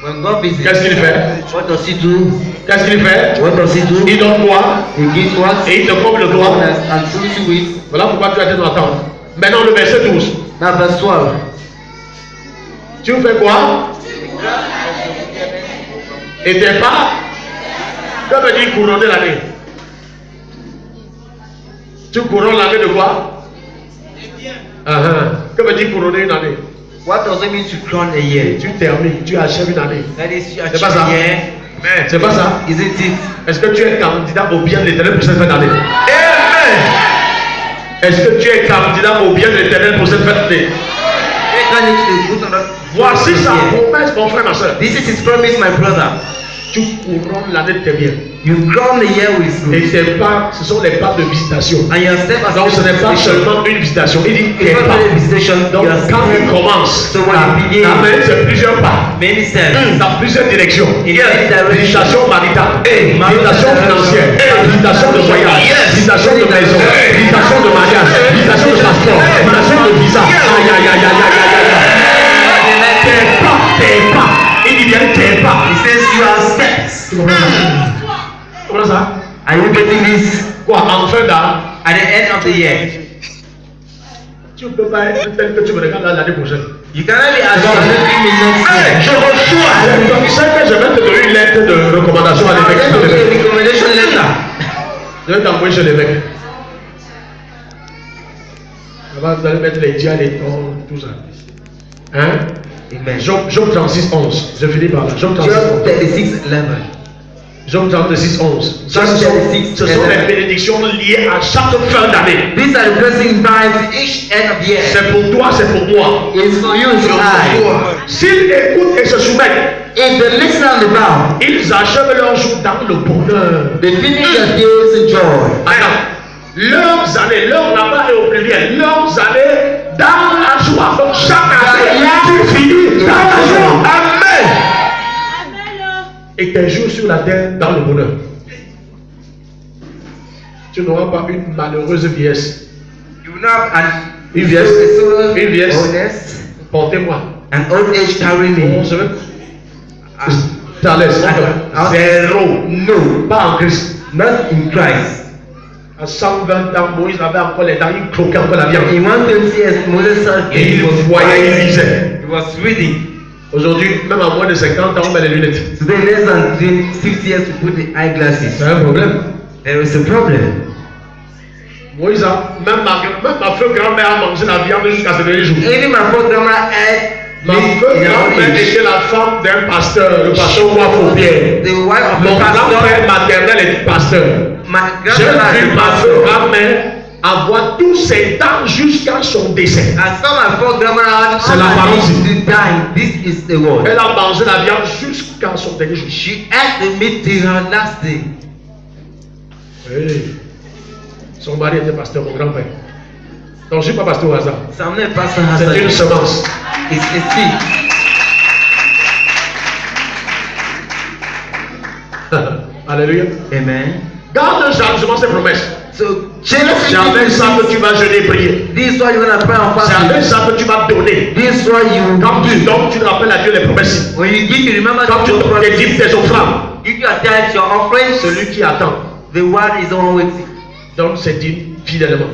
Speaker 2: When God visits,
Speaker 1: qu'est-ce qu'il fait?
Speaker 2: what does he do?
Speaker 1: Qu'est-ce qu'il fait?
Speaker 2: What does he do?
Speaker 1: Il donne quoi?
Speaker 2: He gives what?
Speaker 1: Et il te comble toi.
Speaker 2: And fills you with.
Speaker 1: Voilà pourquoi tu as été dans l'attente. Maintenant le verset 12.
Speaker 2: Now verse 12.
Speaker 1: Tu fais quoi? Et tes pas? Que veut dire couronner l'année? Tu couronnes l'année de quoi? Que veut dire couronner une année?
Speaker 2: What does it mean to crown a year?
Speaker 1: Tu termines, tu achèves une année.
Speaker 2: That is, you
Speaker 1: C'est pas
Speaker 2: achieve
Speaker 1: ça.
Speaker 2: a year.
Speaker 1: C'est pas ça.
Speaker 2: Isn't it?
Speaker 1: Est-ce que tu es candidat au bien de l'Éternel pour cette fin d'année?
Speaker 2: Amen.
Speaker 1: Est-ce que tu es candidat au bien de l'Éternel pour cette fin d'année? Voici sa promesse, mon frère, ma soeur.
Speaker 2: This is his promise, my brother.
Speaker 1: Tu couronnes l'année de tes biens.
Speaker 2: You crown the year with
Speaker 1: Et
Speaker 2: good.
Speaker 1: ce sont les pas de visitation.
Speaker 2: And your step as
Speaker 1: Donc ce n'est pas seulement une visitation. Il dit tes
Speaker 2: It's not
Speaker 1: pas.
Speaker 2: only a visitation.
Speaker 1: Donc
Speaker 2: Your
Speaker 1: quand tu
Speaker 2: step.
Speaker 1: commences,
Speaker 2: So when you begin,
Speaker 1: amen, c'est plusieurs pas.
Speaker 2: many steps.
Speaker 1: Dans plusieurs directions.
Speaker 2: In many directions.
Speaker 1: Visitation maritale,
Speaker 2: Marital
Speaker 1: visitation financière, visitation de voyage, visitation de maison, visitation de mariage, visitation de passeport, visitation de visa. Aïe, aïe, aïe, aïe, aïe, aïe, aïe. Tes pas. Il dit bien tes pas.
Speaker 2: He says you are steps.
Speaker 1: Tu comprends ça?
Speaker 2: Are you getting this?
Speaker 1: Quoi, en fin d'année?
Speaker 2: At the end of the year,
Speaker 1: Tu ne peux pas être tel que tu me regardes l'année prochaine.
Speaker 2: you cannot be as you next year.
Speaker 1: Je reçois. Donc, c'est que je vais te donner une lettre de recommandation à
Speaker 2: Let's
Speaker 1: l'évêque.
Speaker 2: go to the recommendation letter.
Speaker 1: Je vais t'envoyer chez l'évêque. Vous allez mettre les dias, les tons, tout ça. Hein?
Speaker 2: Amen.
Speaker 1: Job 36, 11. Je finis par là. Job 36,
Speaker 2: Job
Speaker 1: 11.
Speaker 2: 36, 11.
Speaker 1: Job 36, 11.
Speaker 2: Job 36,
Speaker 1: Ce sont les bénédictions liées à chaque fin d'année.
Speaker 2: These are the blessing times to each end of year.
Speaker 1: C'est pour toi, c'est pour moi.
Speaker 2: It's for you, it's for I.
Speaker 1: S'ils écoutent et se soumettent,
Speaker 2: If they listen on the bow,
Speaker 1: ils achèvent leur jour dans le bonheur.
Speaker 2: they finish their days in joy.
Speaker 1: Attends. Leurs années, leur là-bas est au pluriel. Leurs années dans la joie. Donc chaque année, tu finis dans la joie. Amen. Et tes jours sur la terre dans le bonheur. Tu n'auras pas une malheureuse vieillesse.
Speaker 2: You will not have
Speaker 1: Une vieillesse. Une vieillesse.
Speaker 2: oldness,
Speaker 1: Portez-moi.
Speaker 2: an old age carrying me.
Speaker 1: T'as l'aise. Zéro.
Speaker 2: No,
Speaker 1: Pas en Christ.
Speaker 2: not in Christ.
Speaker 1: À 120 ans, Moïse avait encore les dents, il croquait encore la viande.
Speaker 2: In 120 years, Moses said
Speaker 1: Et il voyait, il lisait.
Speaker 2: he was reading.
Speaker 1: Aujourd'hui, même à moins de 50 ans, on met les lunettes.
Speaker 2: Today, less than 60 years to put the eyeglasses.
Speaker 1: C'est un problème.
Speaker 2: There is a problem.
Speaker 1: Moïse a, même ma feu grand-mère a mangé la viande jusqu'à ce dernier jour.
Speaker 2: Even my first grandma ate
Speaker 1: Ma feu grand-mère était la femme d'un pasteur, le pasteur Ouafo-Pierre.
Speaker 2: the wife of
Speaker 1: Mon
Speaker 2: the pastor.
Speaker 1: grand-père maternel est pasteur.
Speaker 2: My
Speaker 1: J'ai
Speaker 2: grandmother
Speaker 1: vu
Speaker 2: is a
Speaker 1: ma feu
Speaker 2: pastor.
Speaker 1: grand-mère avoir tous ses dents jusqu'à son décès.
Speaker 2: I saw my first grandma had
Speaker 1: C'est la parole.
Speaker 2: to die. This is the word.
Speaker 1: Elle a mangé la viande jusqu'à son dernier jour.
Speaker 2: She ate the meat till her last day.
Speaker 1: Oui. Son mari était pasteur, mon grand-père. Donc je ne suis pas pasteur au hasard.
Speaker 2: So I'm not a pastor.
Speaker 1: C'est une semence.
Speaker 2: It's a seed.
Speaker 1: Alléluia.
Speaker 2: Amen.
Speaker 1: Garde jalousement ses promesses.
Speaker 2: So
Speaker 1: C'est avec ça que tu vas jeûner et prier.
Speaker 2: this is why you wanna pray and
Speaker 1: C'est avec
Speaker 2: fast.
Speaker 1: ça que tu vas donner.
Speaker 2: This is why you
Speaker 1: Quand tu donnes, tu rappelles à Dieu les promesses.
Speaker 2: when you give, you remember
Speaker 1: Quand tu
Speaker 2: your
Speaker 1: donnes
Speaker 2: promise.
Speaker 1: tes dîmes, tes offrandes,
Speaker 2: If you are tired, your offering,
Speaker 1: celui qui attend,
Speaker 2: the one is the one waiting.
Speaker 1: donne ses dîmes fidèlement.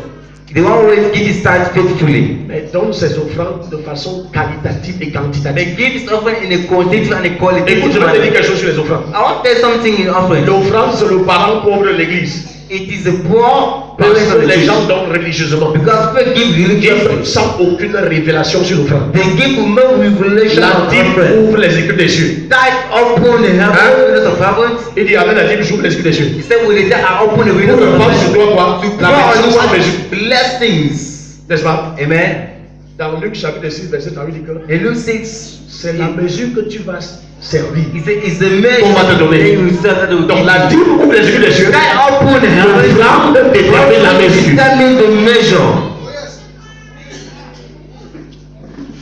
Speaker 2: The one who give his tithe faithfully.
Speaker 1: Mais donne ses offrandes de façon qualitative et
Speaker 2: They
Speaker 1: quantitative.
Speaker 2: give his offering in a quantitative and a qualitative
Speaker 1: Écoute, je vais te dire
Speaker 2: manner.
Speaker 1: quelque chose sur les offrandes.
Speaker 2: I want to tell you something in offering.
Speaker 1: L'offrande, c'est le parent pauvre de l'église.
Speaker 2: It is the poor
Speaker 1: Parce
Speaker 2: parents of
Speaker 1: que
Speaker 2: the
Speaker 1: les gens
Speaker 2: church.
Speaker 1: donnent religieusement.
Speaker 2: Because people give religiously.
Speaker 1: Ils sans aucune révélation sur l'offrande.
Speaker 2: They give no revelation
Speaker 1: La
Speaker 2: of
Speaker 1: dîme
Speaker 2: offering.
Speaker 1: ouvre les écritures des cieux.
Speaker 2: Tithe open the heavens of heavens.
Speaker 1: Il dit avec la dîme, j'ouvre les écritures des cieux.
Speaker 2: He said, will the tithe open the windows
Speaker 1: Pour
Speaker 2: of
Speaker 1: que pense sur
Speaker 2: heaven?
Speaker 1: toi quoi?
Speaker 2: To
Speaker 1: La
Speaker 2: pour
Speaker 1: bénédiction sans
Speaker 2: on
Speaker 1: mesure.
Speaker 2: blessings.
Speaker 1: N'est-ce pas?
Speaker 2: Amen.
Speaker 1: Dans Luc chapitre 6, verset 38, dit que
Speaker 2: And Luke 6,
Speaker 1: c'est la mesure que tu vas servir.
Speaker 2: he said, it's the measure
Speaker 1: On va te donner.
Speaker 2: that you serve that will
Speaker 1: Donc
Speaker 2: give
Speaker 1: la
Speaker 2: you.
Speaker 1: dîme ouvre les écritures des cieux.
Speaker 2: Tithe open the heavens.
Speaker 1: L'offrande détermine la mesure.
Speaker 2: Determine the measure.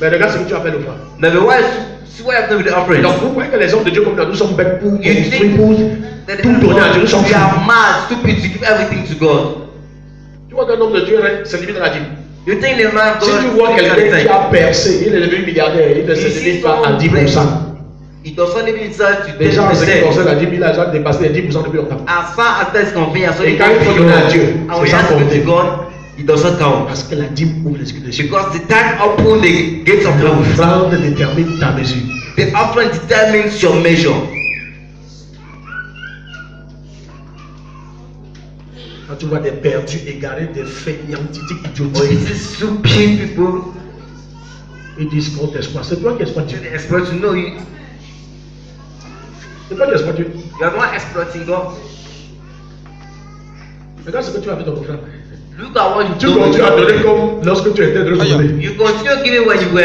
Speaker 1: Mais regarde ce que tu appelles l'offrande.
Speaker 2: Now the wife, see what happened with the offering.
Speaker 1: Donc vous voyez que les hommes de Dieu comme nous sommes bêtes pour
Speaker 2: You
Speaker 1: construire,
Speaker 2: think
Speaker 1: pour
Speaker 2: that
Speaker 1: tout donner à Dieu. Nous sommes
Speaker 2: we
Speaker 1: fous.
Speaker 2: are mad, stupid to give everything to God.
Speaker 1: Tu vois qu'un homme de Dieu se limite à la dîme.
Speaker 2: You think the man of
Speaker 1: Si
Speaker 2: God
Speaker 1: tu vois
Speaker 2: is
Speaker 1: quelqu'un qui
Speaker 2: anything?
Speaker 1: a percé, il est devenu milliardaire, il ne se limite pas à 10%.
Speaker 2: It does not even insult to
Speaker 1: Déjà, en ce qui
Speaker 2: 10%.
Speaker 1: concerne la dîme, il a déjà dépassé les 10% depuis longtemps.
Speaker 2: As far as that is concerned, so
Speaker 1: Et
Speaker 2: it
Speaker 1: quand il faut donner à Dieu,
Speaker 2: and
Speaker 1: c'est
Speaker 2: we
Speaker 1: sans
Speaker 2: ask
Speaker 1: compter.
Speaker 2: to God, it does not count.
Speaker 1: Parce que la dîme ouvre les écrits des cieux.
Speaker 2: Because the tithe open the gates of heaven.
Speaker 1: L'offrande détermine ta mesure.
Speaker 2: The offering determines your measure.
Speaker 1: tu vois des perdus égarés, des feignants, idiotiques,
Speaker 2: Or you see stupid people.
Speaker 1: ils disent qu'on t'exploite. C'est toi qui exploites Dieu.
Speaker 2: You exploit to know you.
Speaker 1: C'est toi qui exploites Dieu.
Speaker 2: You are not exploiting God.
Speaker 1: Regarde ce que tu as fait ton frère.
Speaker 2: Look at what you
Speaker 1: Tu
Speaker 2: do.
Speaker 1: continues à donner comme lorsque tu étais de l'autre côté.
Speaker 2: You continue giving when you were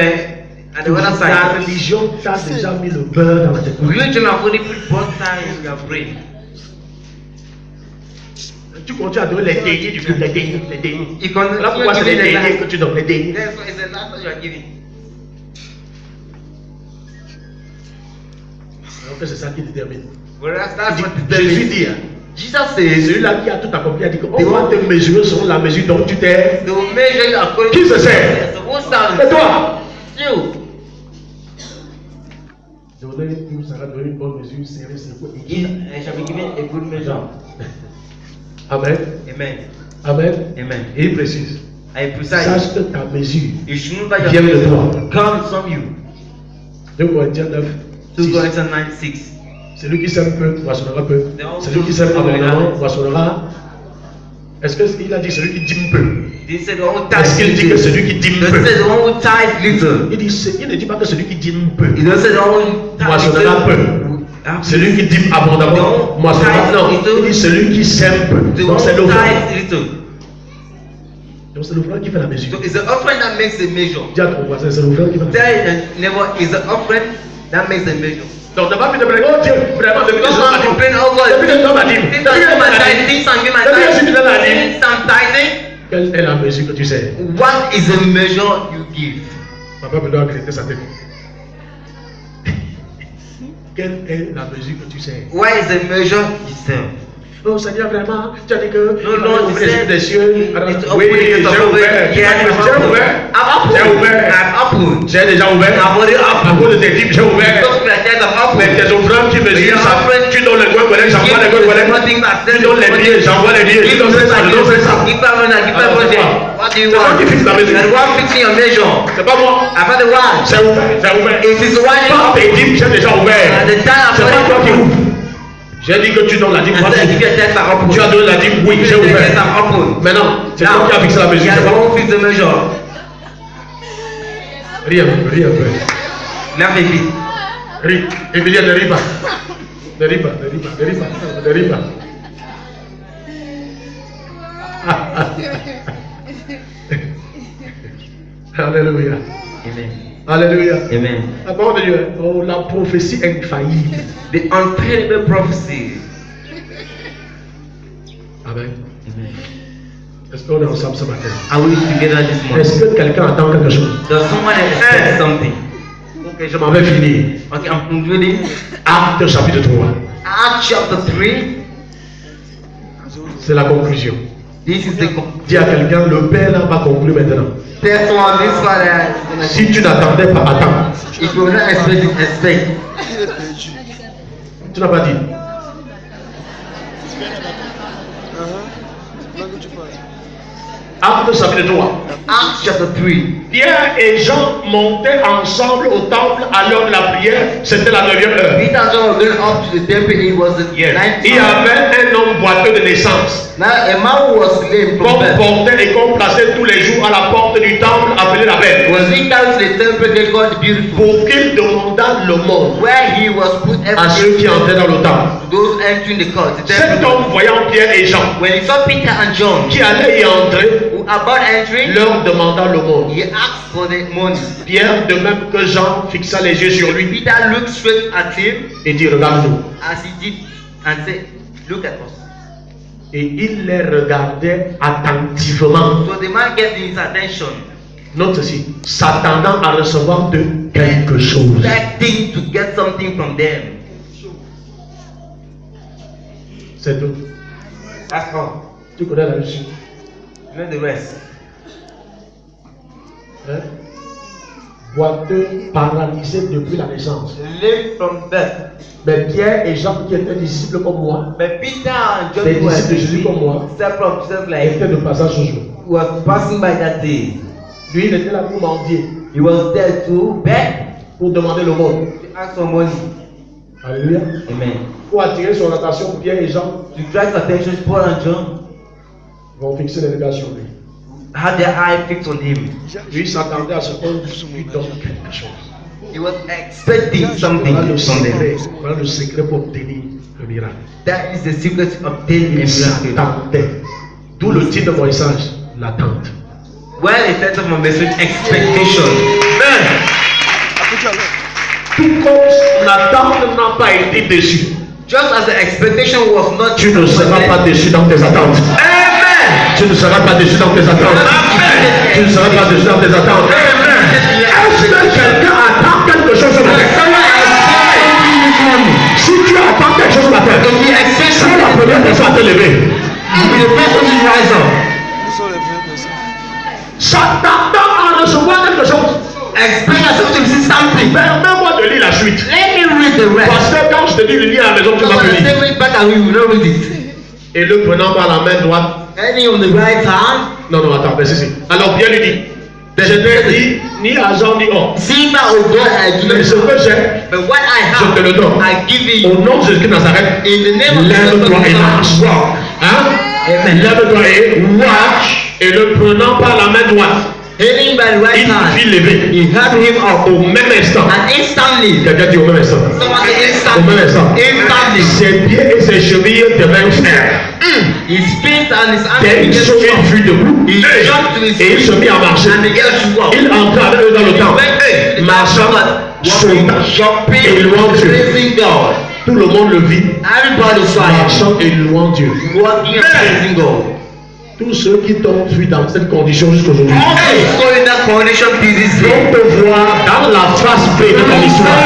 Speaker 2: at the other
Speaker 1: La
Speaker 2: side.
Speaker 1: religion t'a déjà mis le beurre dans la tête.
Speaker 2: Religion have already put butter in your brain.
Speaker 1: Tu continues à donner les dénis du culte, les dénis.
Speaker 2: You continue
Speaker 1: Là pourquoi c'est les dénis que tu donnes, les dénis.
Speaker 2: That's why it's the last you are giving.
Speaker 1: Alors que c'est ça qui détermine.
Speaker 2: Whereas that's what
Speaker 1: Jésus
Speaker 2: the
Speaker 1: dit,
Speaker 2: Jesus says,
Speaker 1: celui-là qui a tout accompli a dit qu'on va te mesurer selon la mesure dont tu t'es.
Speaker 2: they will measure you according
Speaker 1: Qui
Speaker 2: to
Speaker 1: se sait?
Speaker 2: So who stands?
Speaker 1: C'est toi.
Speaker 2: You.
Speaker 1: Donner, nous sera donné une bonne mesure, serrée, c'est quoi?
Speaker 2: I shall be given a good measure.
Speaker 1: Amen.
Speaker 2: Amen.
Speaker 1: Amen.
Speaker 2: Amen.
Speaker 1: Et il précise.
Speaker 2: I precise.
Speaker 1: Sache que ta mesure
Speaker 2: You should know that your
Speaker 1: vient de
Speaker 2: measure
Speaker 1: toi.
Speaker 2: comes from you.
Speaker 1: 2 Corinthiens 9.
Speaker 2: 2 Corinthians 9:6.
Speaker 1: Celui qui sème peu, moissonnera peu. Celui qui sème abondamment, moissonnera. Est-ce qu'il a dit celui qui dîme peu?
Speaker 2: They said the one who
Speaker 1: Est-ce
Speaker 2: tithes
Speaker 1: qu'il dit que
Speaker 2: little.
Speaker 1: celui qui dîme
Speaker 2: They
Speaker 1: peu?
Speaker 2: said the one who tithes little.
Speaker 1: Il ne dit pas que celui qui dîme peu,
Speaker 2: He doesn't say the one who tithes
Speaker 1: moissonnera peu.
Speaker 2: little.
Speaker 1: Celui qui dîme abondamment, moissonnera. Non, il dit celui qui sème peu.
Speaker 2: The
Speaker 1: Donc
Speaker 2: one
Speaker 1: c'est
Speaker 2: who
Speaker 1: l'offrande.
Speaker 2: tithes little.
Speaker 1: Donc c'est l'offrande qui fait la mesure.
Speaker 2: So it's the offering that makes the measure.
Speaker 1: Dis à ton voisin, c'est l'offrande qui fait la mesure.
Speaker 2: Tell your neighbor, it's the offering that makes the measure.
Speaker 1: Donc ne va plus te plaindre, oh Dieu, vraiment, depuis que je
Speaker 2: Don't
Speaker 1: m'as dit.
Speaker 2: complain, oh God.
Speaker 1: Depuis que je m'as dit.
Speaker 2: Things I'm giving my tithe, things I'm giving my
Speaker 1: Depuis que je suis
Speaker 2: tithe,
Speaker 1: dans la vie.
Speaker 2: things I'm tithing.
Speaker 1: Quelle est la mesure que tu sais?
Speaker 2: What is the measure you give?
Speaker 1: Papa me doit accréditer sa tête. Quelle est la mesure que tu sais?
Speaker 2: What is the measure you serve?
Speaker 1: Oh Seigneur, vraiment, tu as dit que
Speaker 2: Non, non,
Speaker 1: ouvrir les yeux des cieux. Alors,
Speaker 2: it's
Speaker 1: oui,
Speaker 2: open,
Speaker 1: j'ai
Speaker 2: it's
Speaker 1: ouvert.
Speaker 2: open. Yes,
Speaker 1: J'ai ouvert.
Speaker 2: I've
Speaker 1: J'ai
Speaker 2: opened.
Speaker 1: ouvert.
Speaker 2: I've opened.
Speaker 1: J'ai déjà ouvert.
Speaker 2: I've already
Speaker 1: À
Speaker 2: opened.
Speaker 1: cause de tes dîmes, j'ai ouvert.
Speaker 2: Because of the tithe, I've
Speaker 1: Mais
Speaker 2: opened.
Speaker 1: tes offrandes qui mesurent ça. Tu donnes les gouets collègues, j'envoie les gouets collègues. Tu donnes les billets, j'envoie les billets. Tu donnes ça, je donne ça.
Speaker 2: Give everyone, give everyone. What do you
Speaker 1: C'est toi
Speaker 2: want?
Speaker 1: qui fixe la mesure.
Speaker 2: And one fixing your measure.
Speaker 1: C'est pas moi.
Speaker 2: I've had the one.
Speaker 1: J'ai ouvert. J'ai ouvert.
Speaker 2: It is one.
Speaker 1: Quand tes dîmes, j'ai déjà ouvert.
Speaker 2: And the time
Speaker 1: C'est
Speaker 2: I've
Speaker 1: pas toi qui
Speaker 2: already
Speaker 1: ouvres. J'ai dit que tu donnes la dîme.
Speaker 2: I said, if your tithe are open.
Speaker 1: Tu as donné la dîme, oui, j'ai ouvert.
Speaker 2: Yes, I'm open.
Speaker 1: Maintenant, c'est toi qui as fixé la mesure.
Speaker 2: You
Speaker 1: C'est
Speaker 2: are the
Speaker 1: pas
Speaker 2: one who fix the measure.
Speaker 1: Ris un peu, ris un peu.
Speaker 2: Laugh a bit.
Speaker 1: Ris. Et puis, ne ris pas. Ne ris pas, ne ris pas, ne ris pas, ne ris pas. Alléluia.
Speaker 2: Amen.
Speaker 1: Alléluia.
Speaker 2: Amen.
Speaker 1: La parole de Dieu, oh, la prophétie infaillible.
Speaker 2: The unpayable prophecy.
Speaker 1: Amen.
Speaker 2: Amen.
Speaker 1: Est-ce qu'on est ensemble ce matin?
Speaker 2: Are we together this morning?
Speaker 1: Est-ce que quelqu'un attend quelque chose?
Speaker 2: Does someone expect something?
Speaker 1: Ok, je m'en vais finir.
Speaker 2: Okay, I'm concluding.
Speaker 1: Acte chapitre 3.
Speaker 2: Acts chapter 3.
Speaker 1: C'est la conclusion.
Speaker 2: This is the
Speaker 1: Dis à quelqu'un, le Père là va conclure maintenant.
Speaker 2: That's one. This one.
Speaker 1: Si tu n'attendais pas, attends.
Speaker 2: If you're not expecting, expect.
Speaker 1: Tu n'as pas dit. Acte chapitre 3.
Speaker 2: Acts chapter 3.
Speaker 1: Pierre et Jean montaient ensemble au temple à l'heure de la prière. C'était la 9e heure.
Speaker 2: Peter and John were going up to the temple. It was the ninth
Speaker 1: Il y
Speaker 2: hour.
Speaker 1: avait un homme boiteux de naissance,
Speaker 2: Now a man who was lame from
Speaker 1: qu'on
Speaker 2: birth
Speaker 1: portait et qu'on plaçait tous les jours à la porte du temple appelé la belle,
Speaker 2: was being carried to the temple they called beautiful,
Speaker 1: pour qu'il demandât le monde
Speaker 2: where he was put
Speaker 1: à ceux qui entraient dans le temple.
Speaker 2: to those entering the court. The
Speaker 1: Cet
Speaker 2: temple.
Speaker 1: homme, voyant Pierre et Jean
Speaker 2: When he saw Peter and John
Speaker 1: qui allaient y entrer,
Speaker 2: who about entering,
Speaker 1: leur demanda le monde.
Speaker 2: he asked for the money.
Speaker 1: Pierre, de même que Jean, fixa les yeux sur lui
Speaker 2: Peter looked straight at him
Speaker 1: et dit, regarde-nous.
Speaker 2: as he did and said, "Look at us."
Speaker 1: Et il les regardait attentivement.
Speaker 2: So the man gave his attention,
Speaker 1: Note ceci, s'attendant à recevoir de quelque chose.
Speaker 2: expecting to get something from them.
Speaker 1: C'est tout.
Speaker 2: That's all.
Speaker 1: Tu connais la Russie?
Speaker 2: You know the rest.
Speaker 1: Hein? Boiteux, paralysé depuis la naissance.
Speaker 2: Lame from birth.
Speaker 1: Mais Pierre et Jean, qui étaient disciples comme moi,
Speaker 2: But Peter and John
Speaker 1: des
Speaker 2: who were
Speaker 1: disciples de Jésus comme moi,
Speaker 2: separate from Jesus like
Speaker 1: étaient de passage ce jour.
Speaker 2: was passing by that day.
Speaker 1: Lui, il était là pour mendier,
Speaker 2: He was there to beg
Speaker 1: pour demander le monde.
Speaker 2: to ask for money.
Speaker 1: Alléluia.
Speaker 2: Amen.
Speaker 1: Pour attirer son attention, Pierre et Jean,
Speaker 2: To drive attention to Paul and John.
Speaker 1: vont fixer les regards sur lui.
Speaker 2: Had their eye fixed on him.
Speaker 1: Lui s'attendait à ce qu'on lui donne quelque chose.
Speaker 2: He was expecting something
Speaker 1: Voilà le
Speaker 2: from them.
Speaker 1: secret. Voilà le secret pour obtenir le miracle.
Speaker 2: That is the secret to obtain a
Speaker 1: Il
Speaker 2: miracle.
Speaker 1: s'attendait. D'où le titre de mon message, l'attente.
Speaker 2: Well, it says of my message, expectation.
Speaker 1: Tout comme l'attente n'a pas été déçue,
Speaker 2: Just as the expectation was not
Speaker 1: tu ne seras pas déçu dans tes attentes.
Speaker 2: Amen.
Speaker 1: Tu ne seras pas déçu dans tes attentes. Tu ne seras pas déçu dans tes attentes. Est-ce que quelqu'un attend quelque chose ce matin? Si tu attends quelque chose ce matin, sois la première personne à te lever. S'attendant à recevoir quelque chose. Permets-moi de lire la suite. Parce que quand je te dis de lire à la maison, tu vas me lire. Et le prenant par la main droite. Non, non, attends, mais c'est. Alors bien lui dit. Je ne dis ni argent ni or. Mais ce que j'ai, je te le donne. Au nom de Jésus-Christ de Nazareth, lève-toi et marche. Hein? Lève-toi et marche. Et le prenant par la main droite, il fit lever. Au même instant. Quelqu'un dit au même instant. Au même instant. Ses pieds et ses chevilles devinrent fermes. Dès qu'il fut debout, et il se mit à marcher. Il entra avec eux dans le temple, marchant, sautant et louant Dieu. Tout le monde le vit, marchant et louant Dieu. Tous ceux qui t'ont vu dans cette condition jusqu'aujourd'hui vont te voir dans la face B de ton histoire.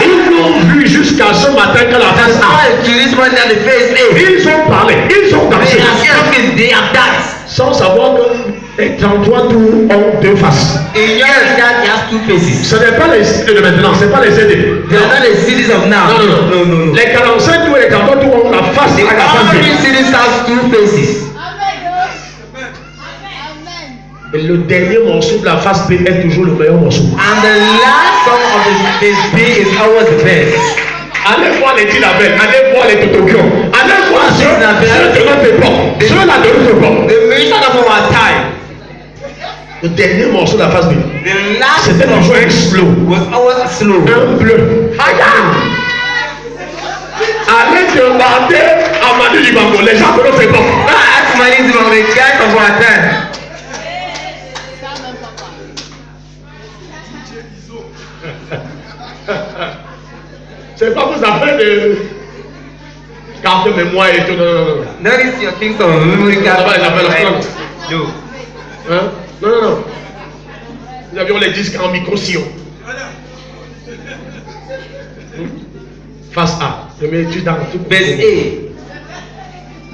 Speaker 1: Ils l'ont vu jusqu'à ce matin que la face A. Ils ont parlé, ils ont dansé. Sans savoir que les 33 tours ont deux faces. Ce n'est pas les CD de maintenant, ce n'est pas les CD. Non. Les 45 tours et les 33 tours ont la face A et la face B. Et le dernier morceau de la face B est toujours le meilleur morceau.
Speaker 2: And the last song of the B is always the best.
Speaker 1: Allez voir les Tinabel, allez voir les Totokion, allez voir ceux de notre époque, ceux-là de notre époque.
Speaker 2: The mission of our time.
Speaker 1: Le dernier morceau de la face B,
Speaker 2: The last
Speaker 1: c'était toujours un slow,
Speaker 2: was always slow.
Speaker 1: un bleu. Allez demander à Manu Libango, les gens de notre époque.
Speaker 2: Ask Manu Libango, the guys of our time.
Speaker 1: C'est pas vos affaires de carte de mémoire et tout. Non.
Speaker 2: Notice your things of memory card.
Speaker 1: No. Hein? Non. Nous avions les disques en micro-sillon. Face A. Premier étude dans tout.
Speaker 2: Base A.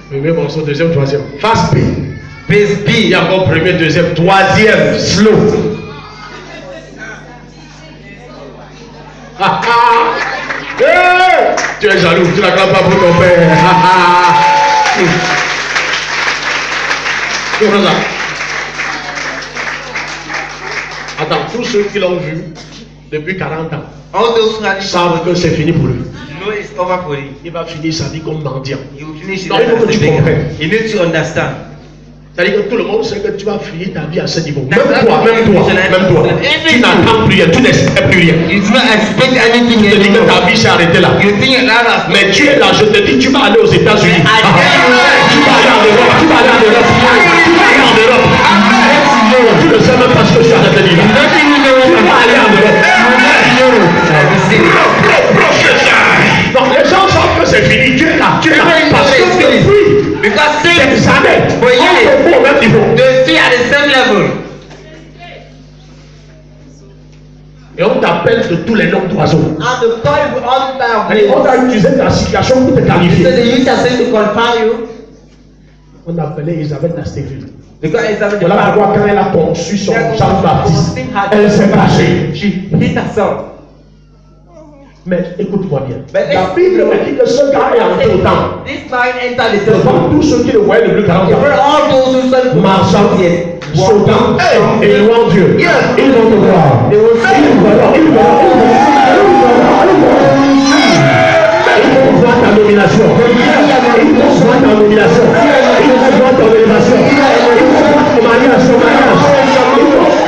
Speaker 1: Premier morceau, deuxième, troisième. Face B.
Speaker 2: Base B.
Speaker 1: Il y a encore premier, deuxième, troisième. Slow. Hey! Tu es jaloux, tu n'acclames pas pour ton père. Attends, tous ceux qui l'ont vu depuis 40 ans savent que c'est fini pour lui. Il va finir sa vie comme mendiant. Non, il faut que tu comprennes.
Speaker 2: You need to understand.
Speaker 1: C'est-à-dire que tout le monde sait que tu vas finir ta vie à ce niveau. Même toi. Tu n'attends plus rien, tu n'espères plus rien.
Speaker 2: You do not expect anything
Speaker 1: Tu te dis que
Speaker 2: anymore.
Speaker 1: ta vie s'est arrêtée là.
Speaker 2: You think your life has
Speaker 1: Mais tu es là, je te dis, tu vas aller aux États-Unis. Tu vas aller en Europe, tu vas aller en Europe. Tu ne sais même pas ce que je suis en train de te dire. Tu vas aller en Europe. Donc les gens savent que c'est fini. Tu es là, parce que depuis des années, on te voit au même niveau.
Speaker 2: they stay at the same level.
Speaker 1: Et on t'appelle de tous les noms d'oiseaux.
Speaker 2: And the God will all
Speaker 1: Et on a utilisé ta situation pour te qualifier.
Speaker 2: So they use that to confirm you.
Speaker 1: On appelait Elisabeth Nastéphile.
Speaker 2: Because Elizabeth
Speaker 1: Voilà pourquoi quand elle a conçu son Jean-Baptiste, elle s'est fâchée.
Speaker 2: She hit herself.
Speaker 1: Mais écoute-moi bien. La Bible me dit que ce gars est entré au temple.
Speaker 2: This man entered the
Speaker 1: Devant
Speaker 2: temple.
Speaker 1: tous ceux qui le voyaient le plus 40 ans.
Speaker 2: All those who said
Speaker 1: Marchant, sautant et louant Dieu. Ils vont te voir. Ils vont voir ta nomination. Ils vont voir ta nomination. ton élévation. Ton mariage, ton mariage.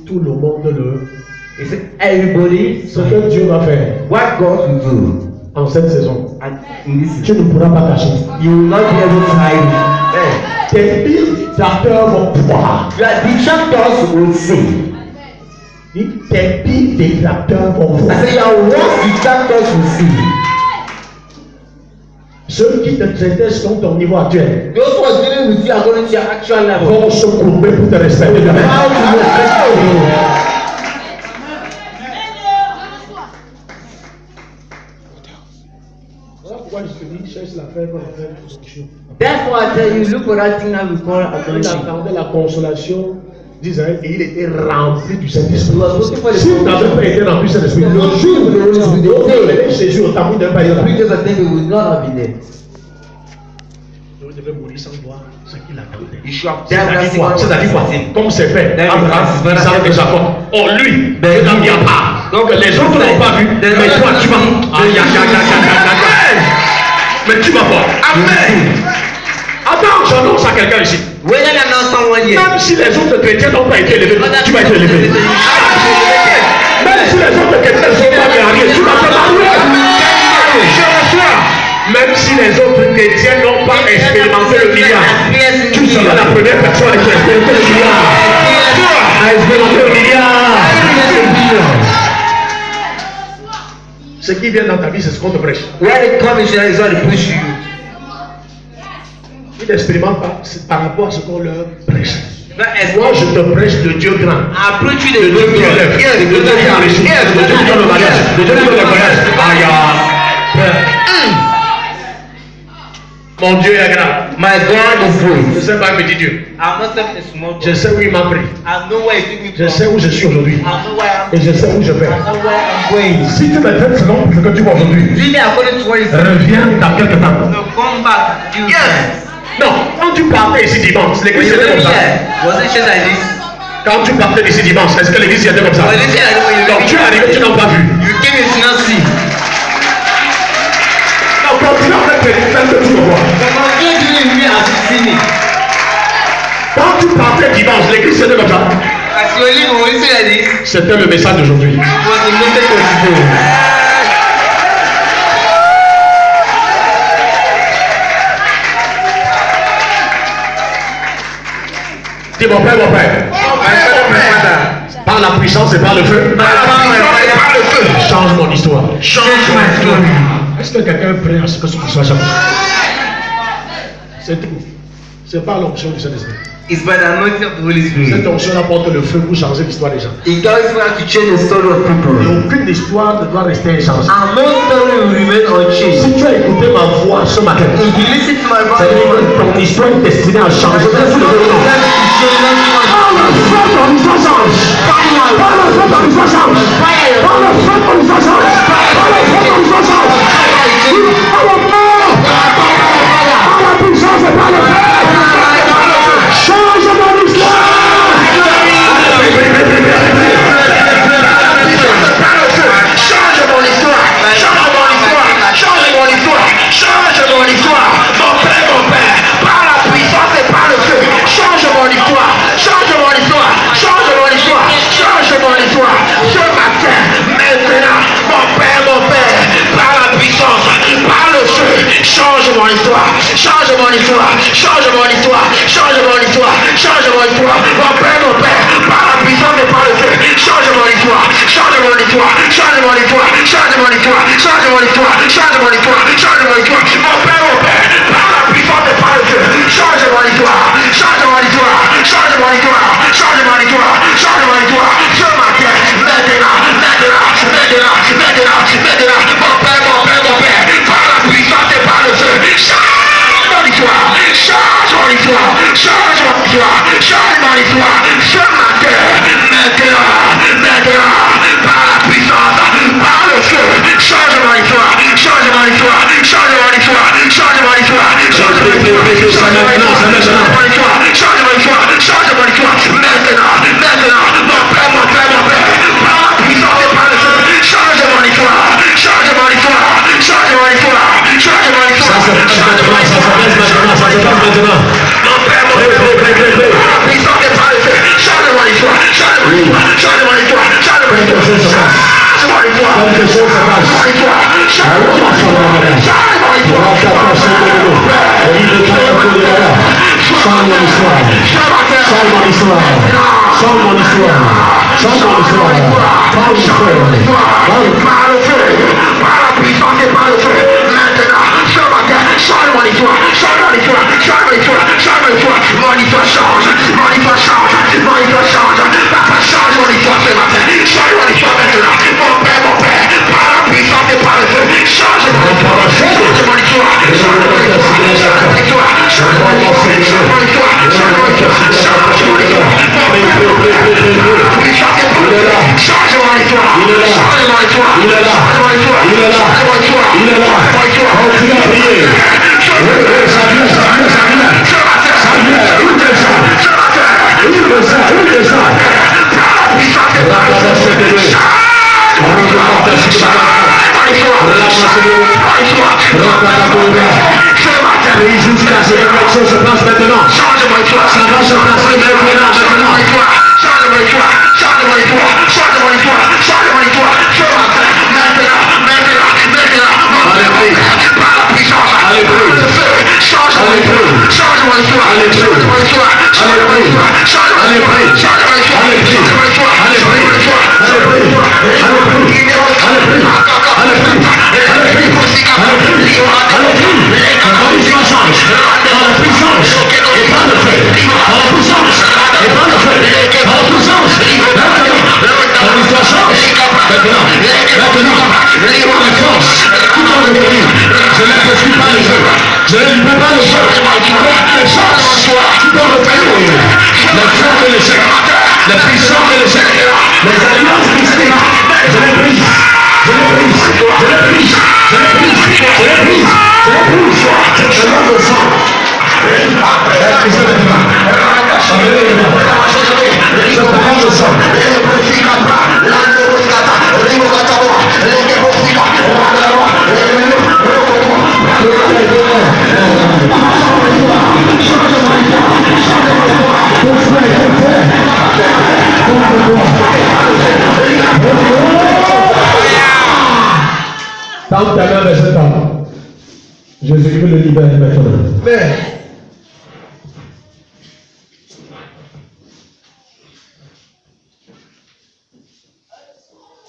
Speaker 1: Tout le monde le.
Speaker 2: He said, everybody,
Speaker 1: Ce que Dieu va faire
Speaker 2: what God will do
Speaker 1: en cette saison,
Speaker 2: and in this
Speaker 1: tu ne pourras pas cacher.
Speaker 2: you will not be able to hide it.
Speaker 1: Tes pires détracteurs vont pouvoir.
Speaker 2: Your detractors will see.
Speaker 1: Tes pires détracteurs vont
Speaker 2: I
Speaker 1: voir.
Speaker 2: say your worst detractors will see.
Speaker 1: Ceux qui te traitaient selon ton niveau actuel
Speaker 2: Those who are dealing with you according to your actual level.
Speaker 1: vont se courber pour te respecter demain.
Speaker 2: How to respect you.
Speaker 1: Voilà pourquoi je te dis, cherche l'affaire pour la faire consolation.
Speaker 2: That's why I tell you, look for that thing that we call
Speaker 1: Il
Speaker 2: anointing.
Speaker 1: attendait la consolation d'Israël et il était rempli du Saint-Esprit.
Speaker 2: He was looking for the
Speaker 1: Si vous n'avez pas été rempli du Saint-Esprit, le jour où vous devez Jésus au tamis d'un païen là.
Speaker 2: Because I think we would not have been there.
Speaker 1: Vous devez mourir sans voir ce qu'il attendait.
Speaker 2: You should have done that
Speaker 1: C'est-à-dire quoi? C'est-à-dire quoi? Comme c'est fait,
Speaker 2: Then
Speaker 1: Abraham,
Speaker 2: we-
Speaker 1: Isaac et Jacob. Oh lui,
Speaker 2: Ben,
Speaker 1: Dieu n'a mis à part.
Speaker 2: donc,
Speaker 1: Donc les autres n'ont pas vu,
Speaker 2: then-
Speaker 1: mais toi tu vas. Aïe, aïe, aïe, aïe, aïe, aïe, aïe. Mais tu vas voir. Amen. Attends, j'annonce à quelqu'un ici.
Speaker 2: Whether or not someone here.
Speaker 1: Même si les autres chrétiens n'ont pas été élevés, tu vas être élevé. Même si les autres chrétiens ne sont pas mariés, tu vas te marier. Je reçois. Même si les autres chrétiens n'ont pas expérimenté le milliard, tu seras la première personne qui a expérimenté le milliard. A expérimenté le milliard. Ce qui vient dans ta vie, c'est ce qu'on te prêche.
Speaker 2: When it comes to is what they push you.
Speaker 1: Ils n'expérimentent pas c'est par rapport à ce qu'on leur prêche.
Speaker 2: But as
Speaker 1: Moi, je te prêche de Dieu grand.
Speaker 2: I preach you
Speaker 1: De
Speaker 2: the
Speaker 1: Dieu
Speaker 2: good
Speaker 1: qui
Speaker 2: news.
Speaker 1: élève.
Speaker 2: Yes,
Speaker 1: De Dieu qui enrichit. De Dieu qui donne le mariage. De Dieu qui donne le mariage. Aïe, aïe. Mon Dieu est grand.
Speaker 2: My God is
Speaker 1: Je
Speaker 2: great.
Speaker 1: sais pas petit Dieu.
Speaker 2: I'm not saying a small
Speaker 1: Je
Speaker 2: God.
Speaker 1: sais où il m'a pris.
Speaker 2: I know where you took me
Speaker 1: Je
Speaker 2: from.
Speaker 1: sais où je suis aujourd'hui.
Speaker 2: I know where I'm.
Speaker 1: Et je sais où je vais.
Speaker 2: I know where I'm going.
Speaker 1: Si tu me traites selon ce que tu vois aujourd'hui,
Speaker 2: Really according to what you said.
Speaker 1: reviens dans quelques temps.
Speaker 2: No, come back. You
Speaker 1: Yes. Non, quand tu partais ici dimanche, l'église était comme ça.
Speaker 2: Was it just like this?
Speaker 1: Quand tu partais ici dimanche, est-ce que l'église était comme ça?
Speaker 2: Was it just like when you
Speaker 1: Donc tu es arrivé, tu n'as pas vu.
Speaker 2: You came and did not see.
Speaker 1: Non, continue avec tes celles que tu me vois.
Speaker 2: But now you didn't me as you see me.
Speaker 1: Quand tu partais dimanche, l'église était comme ça.
Speaker 2: As you leave, when you say like this,
Speaker 1: C'était le message d'aujourd'hui.
Speaker 2: it was the message for today.
Speaker 1: Dis mon père, par la puissance et par le feu. Par le feu. Change mon histoire. Change mon histoire. Est-ce que quelqu'un est prêt à ce que ce soit changé? C'est tout. C'est par l'onction du Saint-Esprit.
Speaker 2: It's by the anointing of the Holy
Speaker 1: Cette
Speaker 2: Spirit.
Speaker 1: onction apporte le feu pour changer l'histoire des gens.
Speaker 2: It goes for us to change the story of
Speaker 1: Et
Speaker 2: people.
Speaker 1: aucune histoire ne doit rester inchangée.
Speaker 2: And no story will remain unchanged.
Speaker 1: Si tu as écouté ma voix ce matin,
Speaker 2: If you listen to my
Speaker 1: ça veut dire
Speaker 2: voice,
Speaker 1: que ton histoire est destinée à changer.
Speaker 2: that's
Speaker 1: Par
Speaker 2: the
Speaker 1: le feu, ton histoire change. Par le feu, ton histoire change. Par le feu, ton histoire change. Par le feu, ton histoire change. Par le feu, par la puissance et par le feu. Change mon histoire. Change mon histoire. Change mon histoire. Change mon histoire. Change mon histoire. Mon père, par la puissance et par le feu. Change mon histoire. Change mon histoire. Change mon histoire. Change mon histoire. Ce matin, maintenant, mon père, par la puissance, par le feu. Change mon histoire. Change mon histoire. Change mon histoire. Change mon histoire. Change mon histoire. Mon père, par la puissance et par le feu. Change mon histoire. Change mon histoire. Change mon histoire. Change mon histoire. Change mon histoire. Change mon histoire. Change mon histoire. Mon père, par la puissance et par le feu. Change mon histoire. Change mon histoire. Change mon histoire. Change mon histoire. Change mon histoire. Ce matin, maintenant, mon père, par la puissance et par le feu. Change mon histoire. Change mon histoire. Change mon histoire. Change mon histoire. Ce matin, maintenant, par la puissance, par le feu. Change mon histoire. Change mon histoire. Change mon histoire. Change mon histoire. Change mon histoire. Change mon histoire. Change mon histoire. Change mon histoire. Maintenant, mon père, par la puissance et par le feu. Change mon histoire. histoire. Change mon histoire. Change mon histoire. Par le feu. Par le feu. Par la puissance et par le feu. Maintenant, ce matin, change mon histoire. Change mon histoire. Change mon histoire. Change mon histoire. Mon histoire change. Mon histoire change. Mon histoire change. Papa, change mon histoire ce matin. Change mon histoire maintenant. Mon père, par la puissance et par le feu. Change mon histoire. Change mon histoire. Change mon histoire. Change mon histoire. Change mon histoire. Change mon histoire. Change mon histoire. Change mon histoire. Il est là. Change mon histoire. Il est là. Il est là. Il est là. Continue à prier. Ça vient. Ça vient. Jusqu'à ce que quelque chose se passe maintenant. Ça va se passer maintenant. Je ne peux pas le faire. Les forces, tu dois le payer. Les forces de l'échec, les puissances de l'échec, les alliances mystiques, je les brise. Je les brise. Je les brise. Je les brise. Je les brise. Je les brise. Je lève le sang. Je prends le sang. Tant ta main vers cet homme. Jésus-Christ le libère maintenant. Mais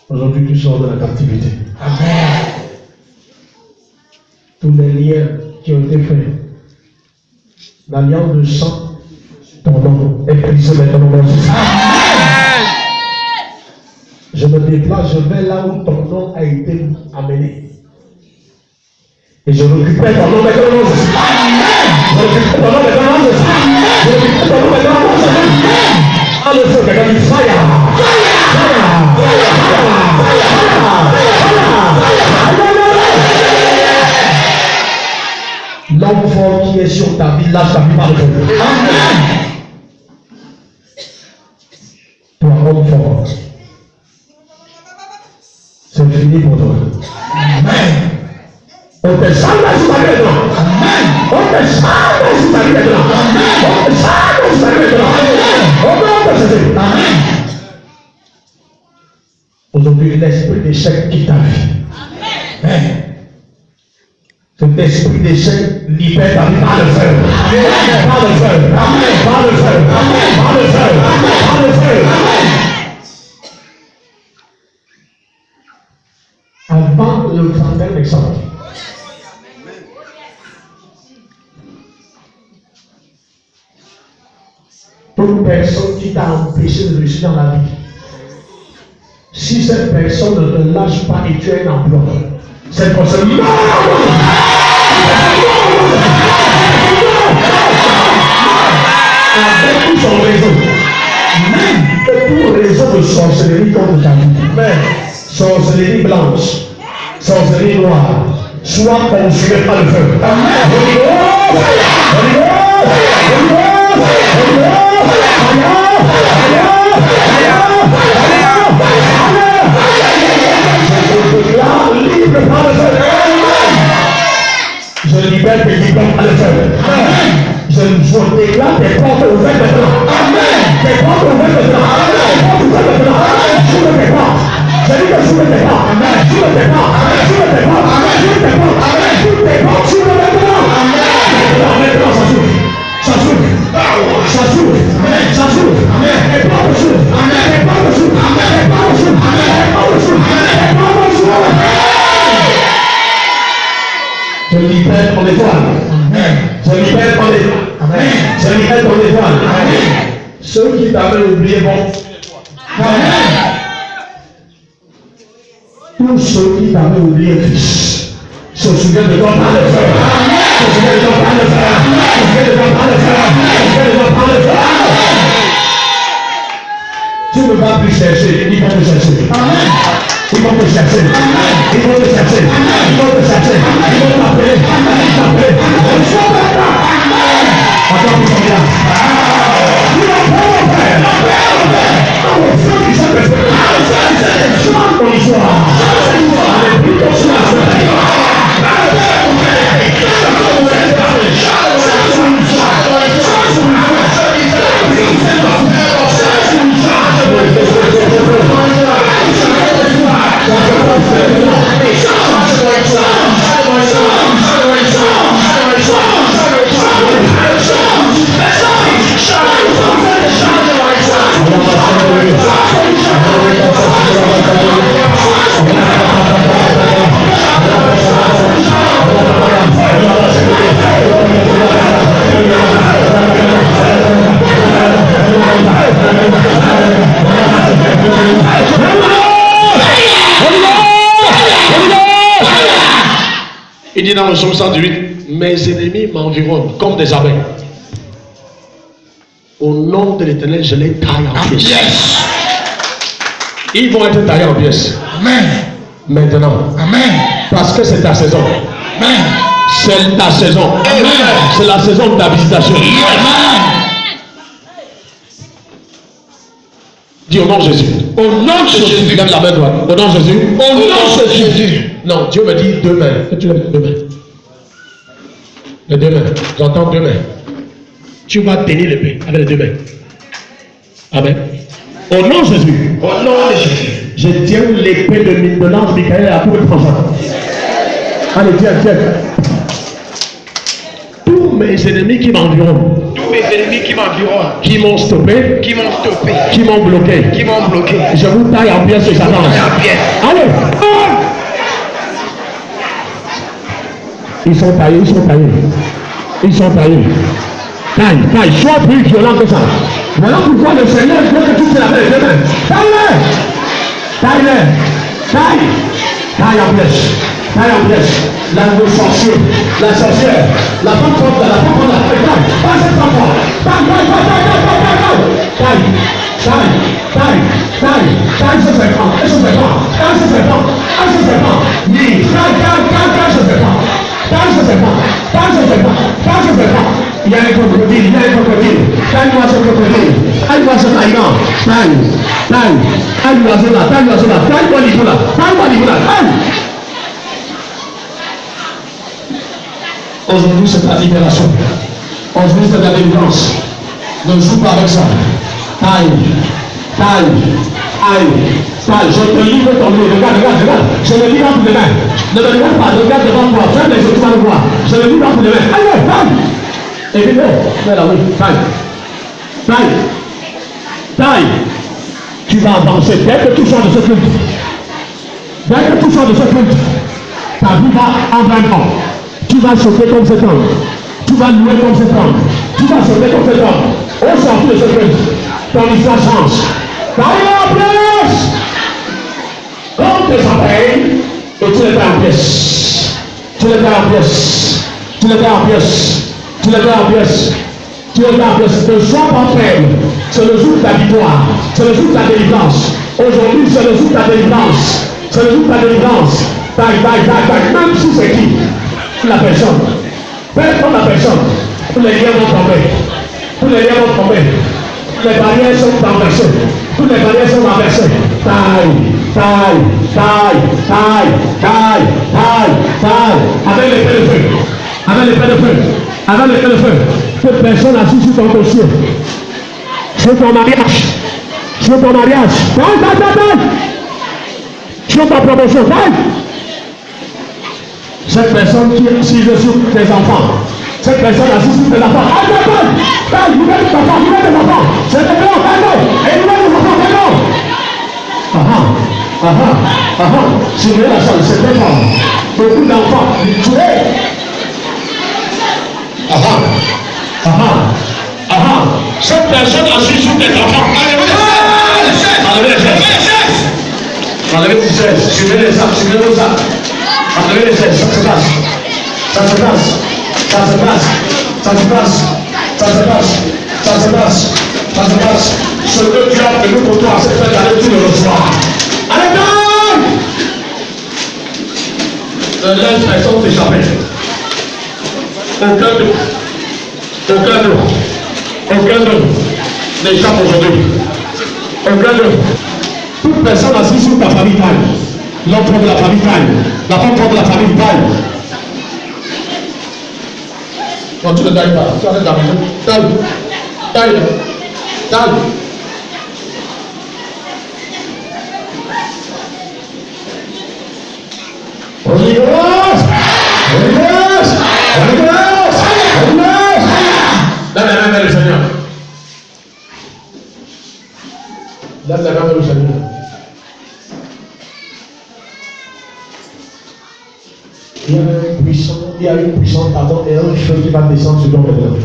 Speaker 1: aujourd'hui, tu sors de la captivité. Amen. Tous les liens qui ont été faits, l'alliance de sang, ton nom est brisé maintenant dans Jésus. Amen. Je me déplace, je vais là où ton nom a été amené. Et je récupère ton nom maintenant dans Jésus. Je récupère ton nom maintenant dans Jésus. Je récupère ton nom maintenant dans Jésus. Ah, le feu, quelqu'un dit fire. L'homme fort qui est sur ta vie, lâche ta vie par le feu. Amen. Toi, homme fort, c'est fini pour toi. Amen. On te salve sur ta vie maintenant. Amen. On te salve sur ta vie maintenant. Amen. On te salve sur ta vie maintenant. Amen. Au nom de Jésus. Amen. Aujourd'hui, l'esprit d'échec quitte ta vie. Amen. Cet esprit d'échec libère ta vie par le feu. Par le feu. Par le feu. Par le feu. Par le feu. Avant le 31 décembre, toute personne qui t'a empêché de réussir dans la vie, si cette personne ne te lâche pas et tu as un emploi, cette personne dit non! Avec tout son réseau, même tout réseau de sorcellerie contre ta vie, sorcellerie blanche, sorcellerie noire, soit consumée par le feu. Je libère tes diplômes par le feu. Je déclare tes portes ouvertes maintenant. Tes portes ouvertes maintenant. Tes portes ouvertes maintenant. J'ouvre tes portes. Je dis que j'ouvre tes portes. J'ouvre tes portes. J'ouvre tes portes. J'ouvre tes portes. J'ouvre tes portes. J'ouvre maintenant. Maintenant ça s'ouvre. Ça s'ouvre. Ça s'ouvre. Ça s'ouvre. Je libère ton étoile. Je libère ton étoile. Je libère ton étoile. Ceux qui t'avaient oublié vont. Tous ceux qui t'avaient oublié Christ se souviennent de toi par le feu. Se souviennent de toi par le feu. Se souviennent de toi par le feu. Se souviennent de toi par le feu. Tu ne vas plus chercher, ils vont te chercher. Ils vont te chercher. Ils vont te chercher. Ils vont te chercher. Ils vont t'appeler. T'appeler. Encore plus comme là. Tu vas prendre mon père. Au feu du Saint-Esprit. Chante ton histoire. Avec plus ton soin. Il dit dans le psaume 118, mes ennemis m'environnent comme des abeilles. Au nom de l'Éternel, je les taille en pièces. Ils vont être taillés en pièces.
Speaker 3: Amen.
Speaker 1: Maintenant.
Speaker 3: Amen.
Speaker 1: Parce que c'est ta saison.
Speaker 3: Amen.
Speaker 1: C'est ta saison. C'est la saison de ta visitation.
Speaker 3: Amen.
Speaker 1: Dis au nom de Jésus. Au nom de Jésus. Lève la main droite. Au nom de Jésus. Au nom de Jésus. Non, Dieu me dit deux mains. Que tu lèves deux mains. Les deux mains. J'entends deux mains. Tu vas tenir l'épée avec les deux mains. Amen. Au nom de Jésus. Au nom de Jésus. Je tiens l'épée de l'ange Michael à pour le prochain. Allez, tiens. Tous mes ennemis qui m'environnent.
Speaker 3: Tous mes ennemis qui m'environnent.
Speaker 1: Qui m'ont stoppé.
Speaker 3: Qui m'ont stoppé.
Speaker 1: Qui m'ont bloqué.
Speaker 3: Qui m'ont bloqué.
Speaker 1: Je vous taille en pièces et Satan. Allez. Ils sont taillés. Taille, sois plus violent que ça. Voilà pourquoi le Seigneur veut que tu te laves les deux mains. Taille en pièces. Le sorcier, la sorcière, la femme forte, la pas cette femme forte. Taille ce serpent. Oui, il y a un crocodile. Taille-moi ce crocodile. Taille-moi ce taillant. Taille l'oiseau là. Taille-moi l'ivre là. Aujourd'hui, c'est ta libération. Aujourd'hui, c'est ta délivrance. Ne joue pas avec ça. Taille. Je te livre ton nez. Regarde. Je le livre entre les mains. Ne me regarde pas. Regarde devant toi. Ferme les yeux, tu vas le voir. Je le livre entre les mains. Allez, taille. Et puis, là, oui. Taille. Tu vas avancer. Dès que tu sors de ce culte, ta vie va en 20 ans. Tu vas sauter comme cet homme. Tu vas louer comme cet homme. Tu vas sauter comme cet homme. Au sortir de ce culte, ton histoire change. Taille en place. Comme tes oreilles, et tu les mets en pièces. Ne sois pas faible. C'est le jour de ta victoire. C'est le jour de ta délivrance. Aujourd'hui, c'est le jour de ta délivrance. Taille. Même si c'est qui la personne. Peu importe la personne. Tous les liens vont tomber. Les barrières sont renversées. Toutes les barrières sont renversées. Taille. Avec l'épée de feu. Toute personne assise sur ton dossier. Sur ton mariage. Taille. Sur ta promotion. Taille. Cette personne qui est assise sur tes enfants. Cette personne assise sur tes enfants. Taille. Vous êtes tes enfants. C'est des blancs. Et vous êtes des enfants. Surveillez la salle, c'est très fort. Beaucoup d'enfants tués. chaises, suivez les sacs, suivez nos sacs. Enlevez les chaises, ça se passe. Ça se passe. Ça se passe. Ça se passe. Ça se passe. Ça se passe. Ça se passe. Ce que Dieu a prévu pour toi, c'est fait d'aller tu le reçois. Allez, ne laisse personne t'échapper. Aucun d'eux n'échappe aujourd'hui. Aucun d'eux. Toute personne assise sur ta famille taille. L'homme de la famille taille. La femme de la famille taille. Non, tu ne tailles pas. Tu arrêtes d'arriver. Taille. Holy Ghost! Holy Ghost! Holy Ghost! Holy Ghost! Lève la main vers le Seigneur. Lève la main vers le Seigneur. Il y a une puissance, pardon, et un feu qui va descendre sur ton cœur.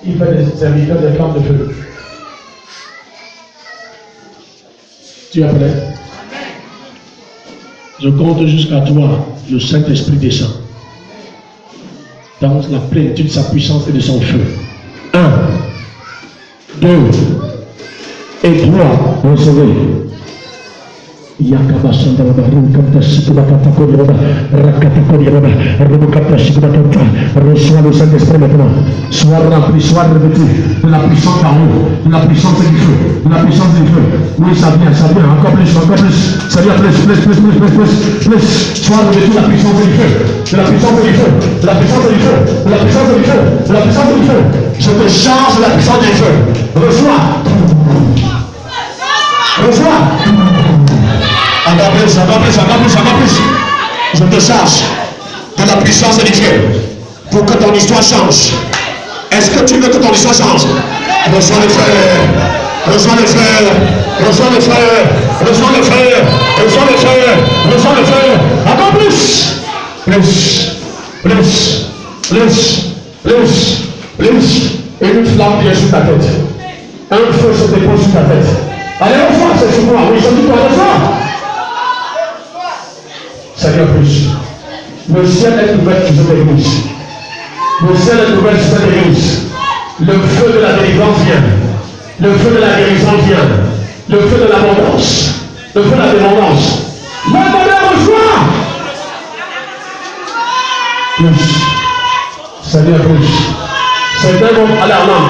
Speaker 1: Il fait des serviteurs des flammes de feu. Tu es prêt? Je compte jusqu'à toi, le Saint-Esprit descend. Dans la plénitude de sa puissance et de son feu. 1, 2, et 3, recevez. Yakabasanda Baruka Sikubakata Kodroba, Rakata Kodroba, Robokata Sikubakata, reçois le Saint-Esprit maintenant. Sois rempli, sois revêtu de la puissance d'en haut, de la puissance du feu, de la puissance du feu. Oui, ça vient, encore plus, ça vient plus. Sois revêtu de la puissance du feu, de la puissance du feu, de la puissance du feu, de la puissance du feu, de la puissance du feu. Je te charge de la puissance du feu. Reçois. Encore plus. Je te charge de la puissance du feu pour que ton histoire change. Est-ce que tu veux que ton histoire change? Reçois le feu. Encore plus. Et une flamme vient sur ta tête. Un feu se dépose sur ta tête. Allez, reçois, c'est sur moi. Oui, je dis toi, reçois. Seigneur plus. Le ciel est ouvert sur cette église. Le ciel est ouvert sur cette église. Le feu de la délivrance vient. Le feu de la guérison vient. Le feu de l'abondance. Le feu de la dépendance. Le bonheur reçoit. Plus. Seigneur plus. C'est un mot alarmant.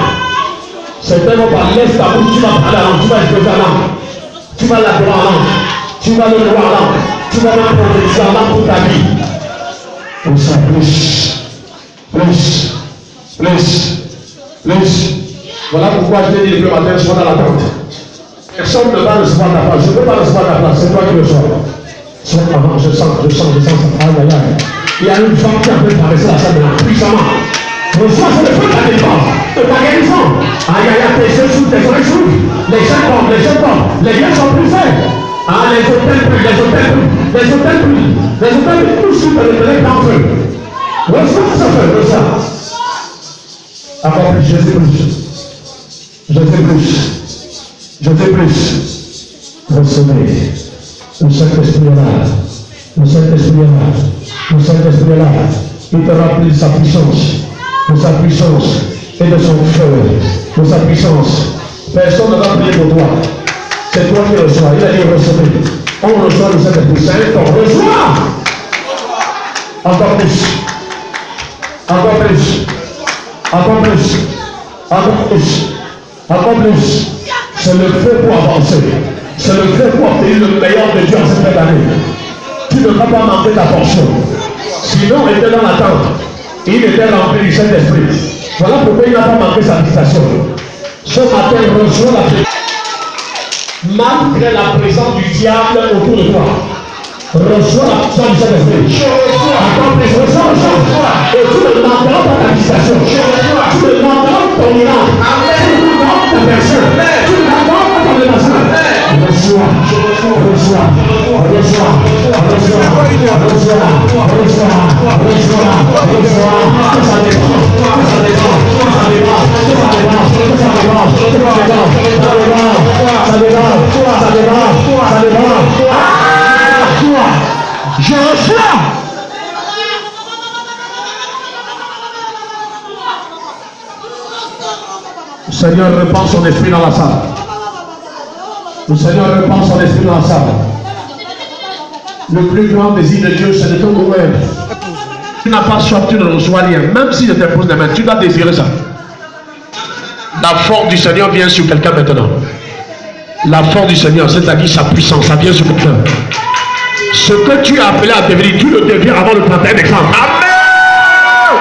Speaker 1: C'est un mot par laisse ta bouche. Tu vas parler en langue. Tu vas exprimer ta langue. Tu vas l'appeler en langue. Tu vas le voir en langue. Tu vas m'apprendre ça pour ta vie. Comme ça, plus. Voilà pourquoi je t'ai dit le matin, sois dans la tente. Personne ne va recevoir ta place. Je ne veux pas recevoir ta place, c'est toi qui reçois. Sois avant, je sens ça. Aïe. Il y a une femme qui a fait traverser la salle de la puissamment. Reçois, c'est le feu de la défense, de ta guérison. Aïe, tes yeux s'ouvrent, tes oreilles s'ouvrent. Les gens tombent, les liens sont plus faits. Ah, les hôtels brûlent, tout suite, les en feu. Reçois ce feu, reçois. Encore plus, Jésus plus. Recevez. Le Saint-Esprit est là. Il te remplit de sa puissance. Et de son feu. De sa puissance. Personne ne va prier pour toi. C'est toi qui reçois. Il a dit recevez. On reçoit le Saint-Esprit. On reçoit. Encore plus. C'est le feu pour avancer. C'est le feu pour obtenir le meilleur de Dieu en cette année. Tu ne vas pas manquer ta portion. Sinon, il était dans l'attente. Il était rempli du Saint-Esprit. Voilà pourquoi il n'a pas manqué sa visitation. Ce matin, reçois la présence. Malgré la présence du diable autour de toi. Reçois la puissance du Saint-Esprit. Encore plus, reçois. Et tu ne manqueras pas ta visitation. Tu ne manqueras pas ton miracle. Tu ne manqueras pas ta personne. Tu ne manqueras pas ton démarche. Reçois. Je reçois. Le Seigneur répand son esprit dans la salle. Le Seigneur répand son esprit dans la salle. Le plus grand désir de Dieu, c'est de te mourir. Tu n'as pas soif, tu ne reçois rien. Même s'il te pose les mains, tu dois désirer ça. La force du Seigneur vient sur quelqu'un maintenant. La force du Seigneur, c'est-à-dire sa puissance, ça vient sur quelqu'un. Ce que tu as appelé à devenir, tu le deviens avant le 31 décembre. Amen.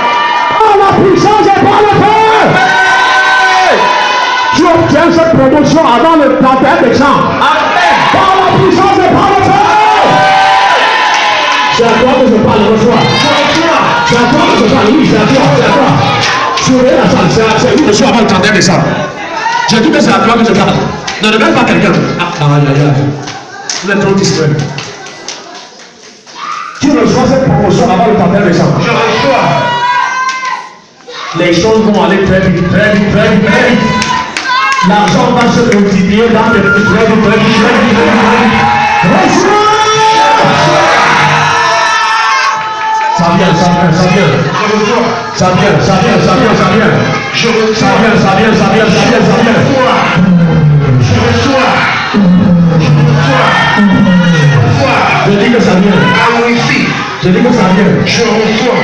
Speaker 1: Oh, la puissance est par le Père. Tu obtiens cette promotion avant le 31 décembre. Amen. Par la puissance et par le Père. C'est à toi que je parle, reçois. C'est à toi que je parle, oui, c'est à toi, c'est à toi. Surveille la salle, c'est où je suis avant le 31 décembre. J'ai dit que c'est à toi que je parle. Ne regarde pas quelqu'un. Vous êtes trop distrait. Tu reçois cette promotion avant le 31 décembre. Je reçois. Les choses vont aller très vite, très vite, très vite, très vite. L'argent va se multiplier dans les très vite, très vite, très vite, très vite, très vite. Reçois. Ça vient, ça vient, ça vient. Je reçois. Ça vient, ça vient, ça vient, ça vient. Je reçois. Ça vient, ça vient, ça vient, ça vient, ça vient. Je reçois. Je dis que ça vient. Je dis que ça vient. Je reçois.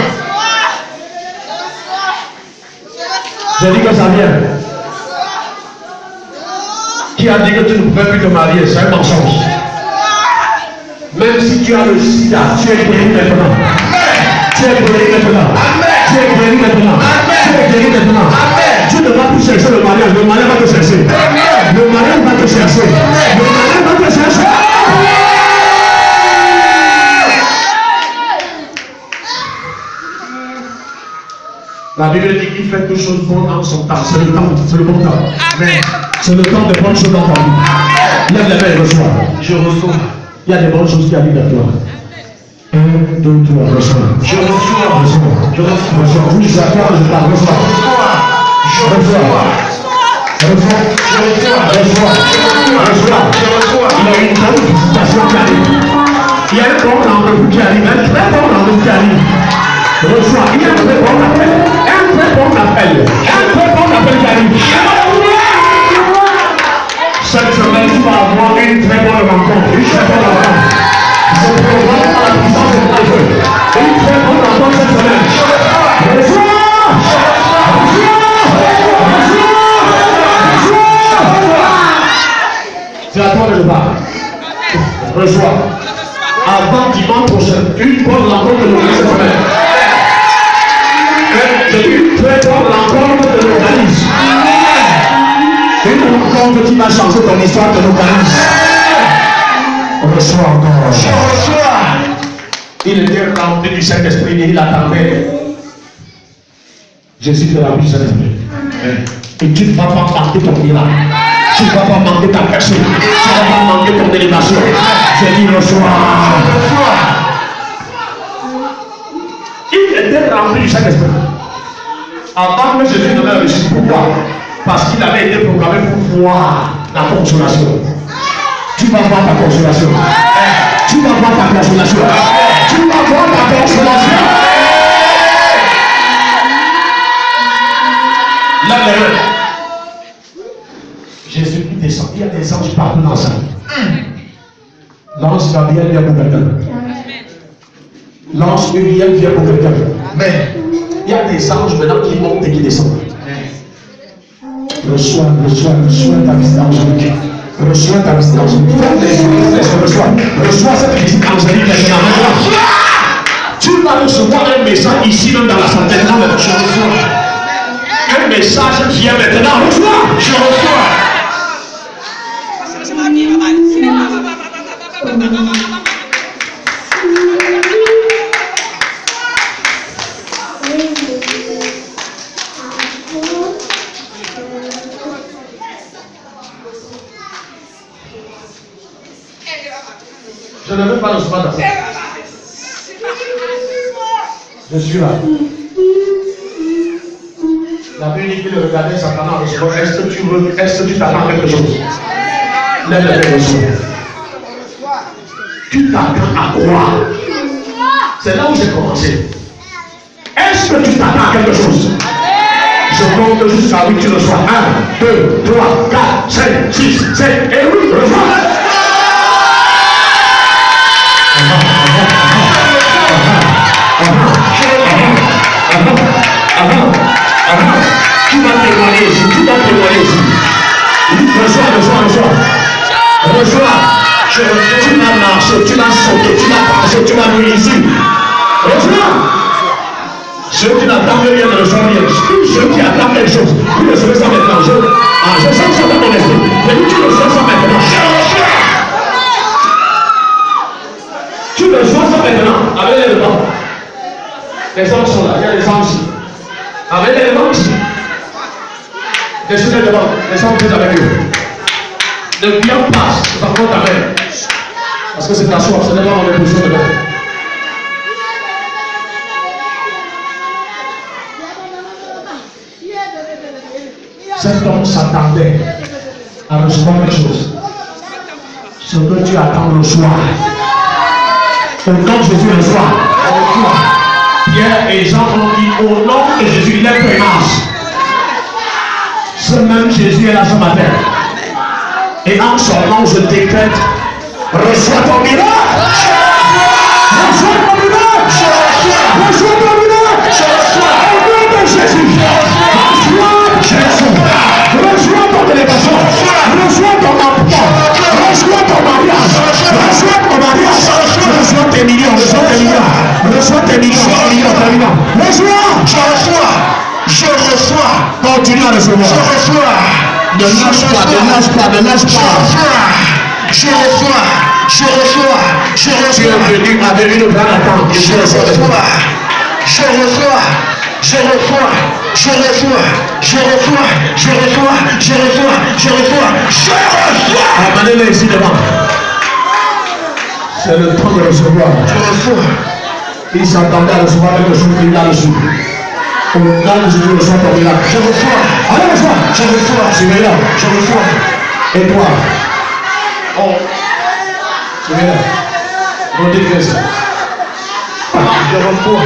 Speaker 1: Je dis que ça vient. Qui a dit que tu ne pouvais plus te marier? C'est un mensonge. Même si tu as le sida, tu es guéri maintenant. Tu es guéri maintenant. Tu es guéri maintenant. Tu es guéri maintenant. Tu ne vas plus chercher le mariage va te chercher. Le mariage va te chercher. Le mariage va te chercher. La Bible dit qu'il fait toutes choses bonnes en son temps. C'est le temps, c'est le bon temps. C'est le temps de bonnes choses dans ta vie. Lève les mains et reçois. Je reçois. Il y a des bonnes choses qui arrivent à toi. 1, 2, 3, reçois. Je reçois. Je reçois. Oui, c'est à toi, je t'en reçois. Je reçois. Je reçois. Je reçois. Je reçois. Il y a une grande visitation qui arrive. Il y a un bon rendez-vous qui arrive. Un très bon rendez-vous qui arrive. Reçois. Il y a un très bon appel. Un très bon appel. Un très bon appel qui arrive. Cette semaine, tu vas avoir une très bonne rencontre. Une très bonne rencontre. Je programme par la puissance de Dieu. Une très bonne rencontre cette semaine. Reçois. C'est à toi que je parle. Reçois. Avant dimanche prochain, une bonne rencontre de cette semaine. Une très bonne rencontre de l'organisme. Une rencontre qui va changer ton histoire de l'organisme. Reçois encore. Reçois. Il était rempli du Saint-Esprit et il attendait. Jésus te remplit du Saint-Esprit. Et tu ne vas pas manquer ton miracle. Tu ne vas pas manquer ta personne. Tu ne vas pas manquer ton élévation. Je dis reçois. Il était rempli du Saint-Esprit. Avant que Jésus ne l'ait reçu, pourquoi? Parce qu'il avait été programmé pour voir la consolation. Tu vas voir ta consolation. Tu vas voir ta consolation. Tu vas voir ta consolation. Là, Jésus-Christ descend. Il y a des anges partout dans la salle. L'ange Gabriel vient pour quelqu'un. L'ange Uriel vient pour quelqu'un. Mais il y a des anges maintenant qui montent et qui descendent. Reçois ta visite angélique. Reçois ta visite angélique. Reçois cette visite angélique maintenant. Tu vas recevoir un message ici même dans la salle. Maintenant, je reçois. Un message vient maintenant. Reçois. Je reçois. Je ne veux pas recevoir d'abord. Je suis là. La Bible dit qu'il regardait Satan en recevant. Est-ce que tu t'attends à quelque chose? Lève les mains, reçois. Tu t'attends à quoi? C'est là où j'ai commencé. Est-ce que tu t'attends à quelque chose? Je compte jusqu'à 8, tu reçois. 1, 2, 3, 4, 5, 6, 7 et 8, reçois. Tu vas témoigner ici, tu vas témoigner ici. Reçois. Tu vas marcher, tu vas sauter, tu vas passer, tu vas venir ici. Reçois. Ceux qui n'attendent rien ne reçoivent rien. Ceux qui attendent quelque chose, vous recevez ça maintenant. Je sens ça dans mon esprit. Mais tu reçois ça maintenant. Tu reçois ça maintenant. Avec les devants. Les hommes sont là. Il y a les hommes ici. Avec les devants ici. Descendez devant. Les hommes sont avec eux. Ne viens pas. Ça compte avec. Parce que c'est ta soif. Ce n'est pas mon épouse de devant. Cet homme s'attendait à recevoir quelque chose. Ce que tu attends le soir. Au nom de Jésus le soir. Pierre et Jean ont dit au nom de Jésus, il est présence. Ce même Jésus est là ce matin. Et en son nom, je décrète, reçois ton miracle. Reçois ton miracle. Reçois ton miracle. Au nom de Jésus. Reçois ton élévation, reçois ton emploi, reçois ton mariage, reçois ton mariage, reçois tes millions, reçois tes millions, je reçois, continue à recevoir, ne lâche pas, je reçois, tu es venu avec une grande attente, je reçois. Amenez-les ici devant. C'est le temps de recevoir. Il s'attendait à recevoir quelque chose qu'il a reçu. Au nom de Jésus, reçois ton miracle. Je reçois. Allez, reçois. Tu es là. Je reçois. Et toi? Oh. Tu es là. Redis ça. Je reçois.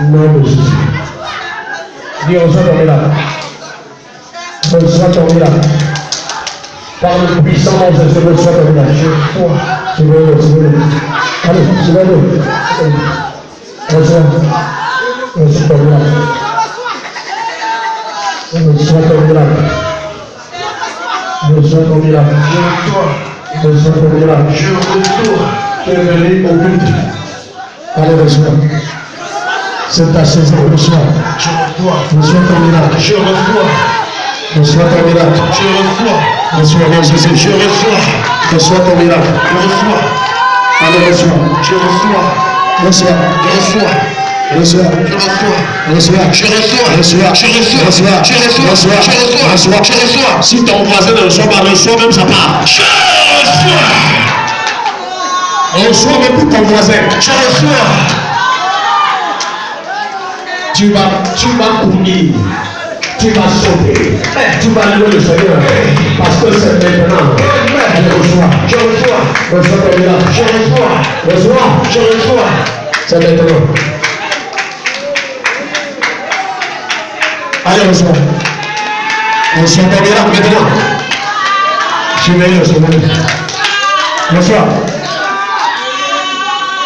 Speaker 1: Nom de Jésus. Dis, reçois ton miracle. Reçois ton miracle. Par le puissant nom de Jésus, reçois ton miracle. Je veux. Allez, je veux. Reçois ton miracle. Reçois ton miracle. Reçois ton miracle. Reçois ton miracle. Tu es venu au culte. Allez, reçois. C'est ta saison, reçois. Reçois ton miracle. Reçois ton miracle. Reçois mon Jésus. Reçois ton miracle. Allez, reçois. Reçois. Si ton voisin ne reçoit pas, reçois même sa part. Reçois même pour ton voisin. Tu vas courir, tu vas sauter, tu vas louer le Seigneur, parce que c'est maintenant. Je reçois ton miracle. Reçois. C'est maintenant. Allez, reçois ton miracle maintenant. Suivez-le. Reçois.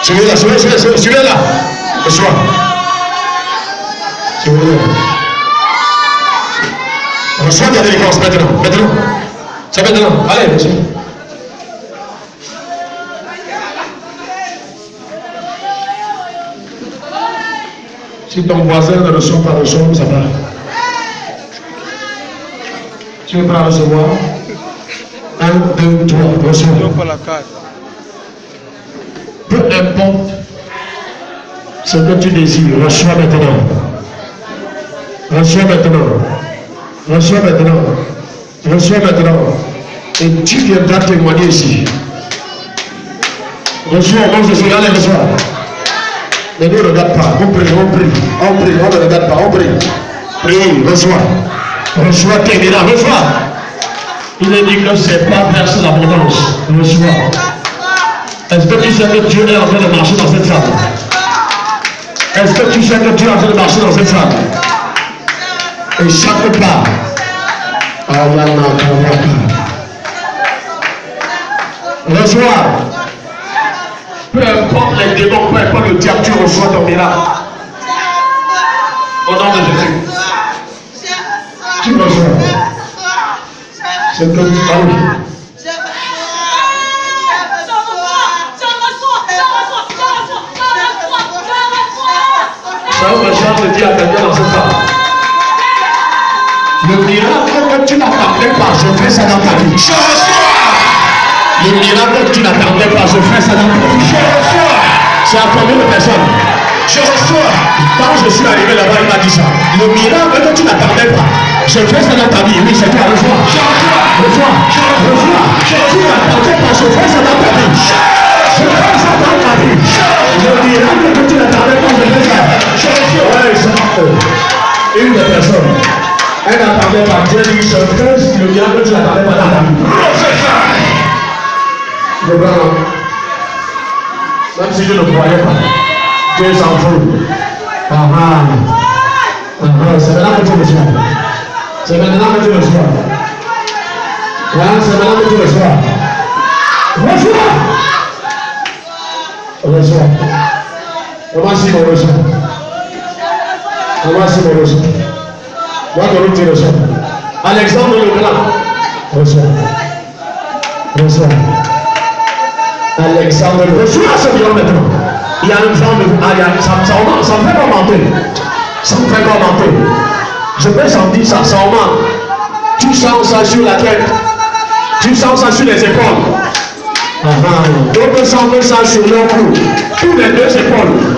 Speaker 1: Suivez-la. Reçois. Reçois ta délivrance maintenant. C'est maintenant. Allez, reçois. Si ton voisin ne reçoit pas, reçois, ça va. Tu es prêt à recevoir? 1, 2, 3, reçois. Peu importe Ce que tu désires, reçois maintenant. Reçois maintenant. Reçois maintenant. Reçois maintenant. Et tu viendras témoigner ici. Reçois, au nom de Jésus, allez, reçois. Ne nous regarde pas. On prie, on prie. On prie, on ne regarde pas, on prie. Prie, reçois. Reçois tes miracles, reçois. Il est dit que c'est pas verser l'abondance. Reçois. Est-ce que tu sais que Dieu est en train de marcher dans cette salle? Est-ce que tu sais que Dieu est en train de marcher dans cette salle? Et chaque pas, reçois. Peu importe les démons, peu importe le diable, tu reçois ton miracle. Au nom de Jésus. Tu reçois. C'est que tu parles. Ça me chante de dire à quelqu'un dans cette salle. Le miracle que tu n'attendais pas, je fais ça dans ta vie. Je reçois. Le miracle que tu n'attendais pas, je fais ça dans ta vie. Je reçois. C'est à combien de personnes? Je reçois. Quand je suis arrivé là-bas, il m'a dit ça. Le miracle que tu n'attendais pas, je fais ça dans ta vie. Oui, c'est toi. Reçois. Reçois. Reçois. Tu n'attendais pas, je fais ça dans ta vie. Je fais ça dans ta vie. Le miracle que tu n'attendais pas, je fais ça. Je reçois. Ouais, c'est une des personnes. Elle n'attendait pas. Dieu dit, je fais le miracle que tu n'attendais pas dans ta vie. Le blanc. Même si je ne croyais pas, Dieu s'en fout. C'est maintenant que tu le sois. C'est maintenant que tu le sois. C'est maintenant que tu le sois. Reçois. Reçois. Comment si on reçoit? Comment si on reçoit? Moi, que tu reçois. Alexandre le Grand. Reçois. Reçois. Alexandre, reçois ce miracle maintenant. Il y a une femme, ça me fait commenter. Ça me fait commenter. Je peux sentir ça, ça augmente. Tu sens ça sur la tête. Tu sens ça sur les épaules. D'autres sentent ça sur leur cou. Tous les deux épaules.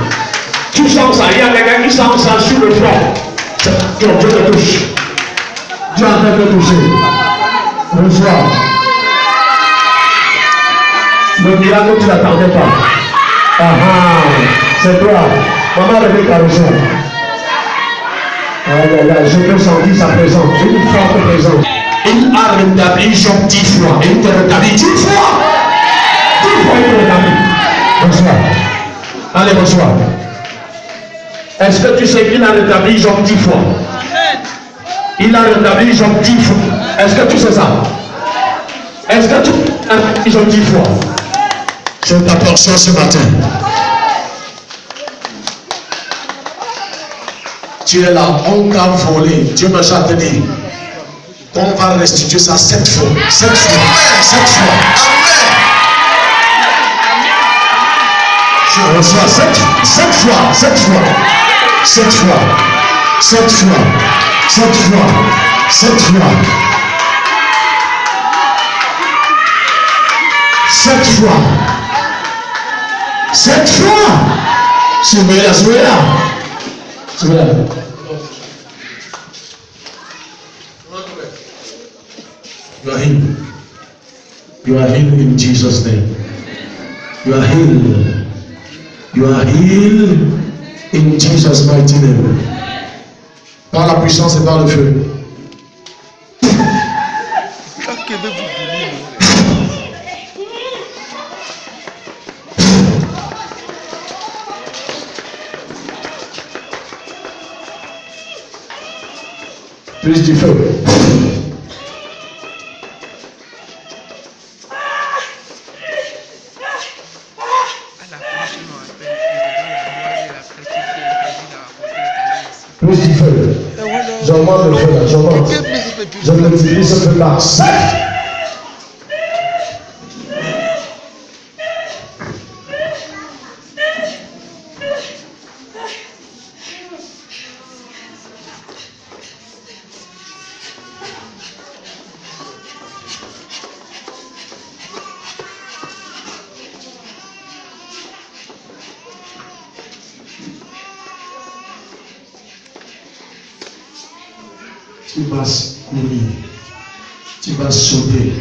Speaker 1: Tu sens ça. Il y a quelqu'un qui sent ça sur le front. Dieu te touche. Dieu est en train de te toucher. Reçois. Le miracle que tu n'attendais pas. C'est toi. Maman Rebecca reçoit. Je peux sentir sa présence. Une forte présence. Il a rétabli Job 10 fois. Et il te rétablit 10 fois. 10 fois il te rétablit. Reçois. Allez, reçois. Est-ce que tu sais qu'il a rétabli Job 10 fois? Il a rétabli Job 10 fois. Est-ce que tu sais ça? Est-ce que tu as rétabli Job 10 fois? C'est ta portion ce matin. Tu es là, on t'a volé. Dieu me a dit qu'on va restituer ça 7 fois. 7 fois. 7 fois. Je reçois 7 fois. 7 fois. 7 fois. 7 fois. 7 fois. 7 fois. 7 fois. 7 fois. 7 fois. Soumets-la, soumets-la. Soumets-la. You are healed. You are healed in Jesus' name. You are healed. You are healed in Jesus' mighty name. Par la puissance et par le feu. Plus du feu. Plus du feu. J'augmente le feu là, j'augmente. Je multiplie ce feu là. 7. Tu vas courir. Tu vas sauter.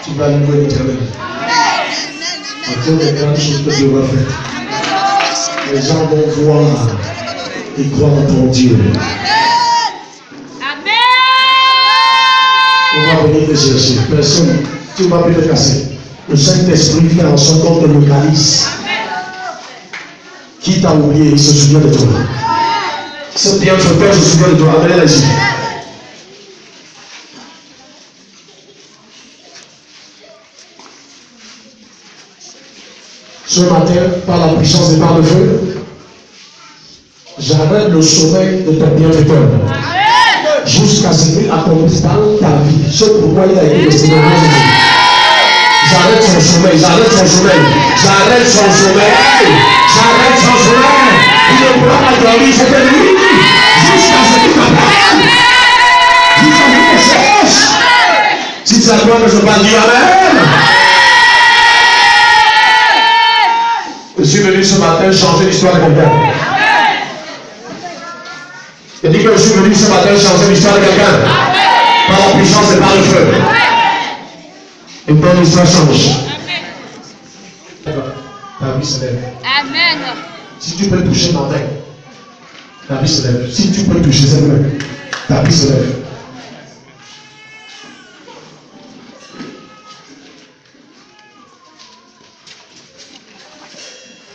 Speaker 1: Tu vas louer l'Éternel. Encore des grandes choses que Dieu va faire. Les gens vont voir et croire en ton Dieu. On va venir te chercher. Personne, tu ne vas plus te casser. Le Saint-Esprit fait en sorte qu'on te localise. Qui t'a oublié, il se souvient de toi. Ce bienfaiteur se souvient de toi. Amenez-les-y. Ce matin, par la puissance et par le feu, j'arrête le sommeil de ton bienfaiteur. Jusqu'à ce qu'il accomplisse dans ta vie ce pourquoi il a été destiné à vous. J'arrête son sommeil, j'arrête son sommeil, j'arrête son sommeil, j'arrête son sommeil. Il ne pourra pas dormir, c'est de lui. Jusqu'à ce qu'il t'appelle. Jusqu'à ce qu'il te cherche. Si c'est à toi que je parle, dis Amen. Je suis venu ce matin changer l'histoire de quelqu'un. Je dis que je suis venu ce matin changer l'histoire de quelqu'un. Par la puissance et par le feu. Et ton histoire change. Ta vie se lève.
Speaker 4: Amen.
Speaker 1: Si tu peux toucher ma main, ta vie se lève. Si tu peux toucher cette main, ta vie se lève.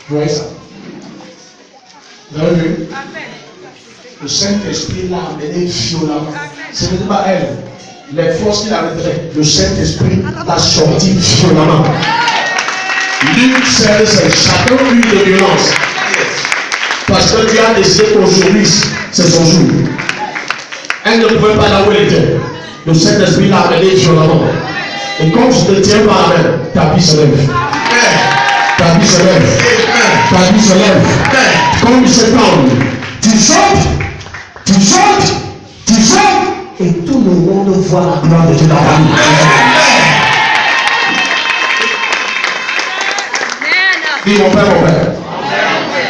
Speaker 1: Vous voyez ça? Vous avez vu? Le Saint-Esprit l'a amené violemment. Ce n'est pas elle. Les forces qu'il arrêterait, le Saint-Esprit l'a sorti violemment. L'une seule, c'est chacun une de violence. Parce que Dieu a décidé qu'aujourd'hui, c'est son jour. Elle ne pouvait pas là où elle était. Le Saint-Esprit l'a amené violemment. Et comme je te tiens par la main, ta vie se lève. Ta vie se lève. Ta vie se lève. Comme cet homme, tu sautes, tu sautes, tu sautes. Et tout le monde voit la gloire de Dieu dans ta vie. Dis mon Père,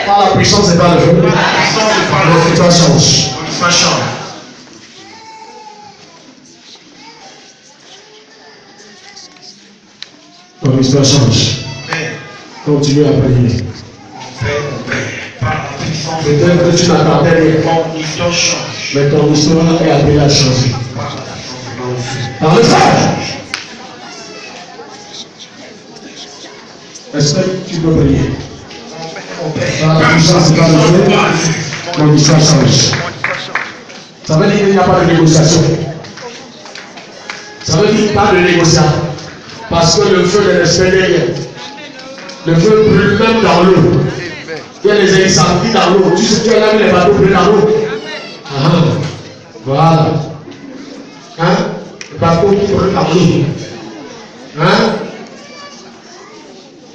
Speaker 1: par la puissance et par le feu, notre histoire change. Ton histoire change. Continue à prier. Peut-être que tu n'attendais rien. Mais ton histoire est appelée à changer. Dans le feu. Est-ce que tu peux prier? Par la puissance et par le feu, ton histoire change. Ça veut dire qu'il n'y a pas de négociation. Ça veut dire qu'il n'y a pas de négociation. Parce que le feu de l'esprit derrière. Le feu brûle même dans l'eau. Il y a des incendies dans l'eau. Tu sais, tu as vu les bateaux brûler dans l'eau. Voilà. Hein? Les bateaux qui brûlent dans l'eau. Hein?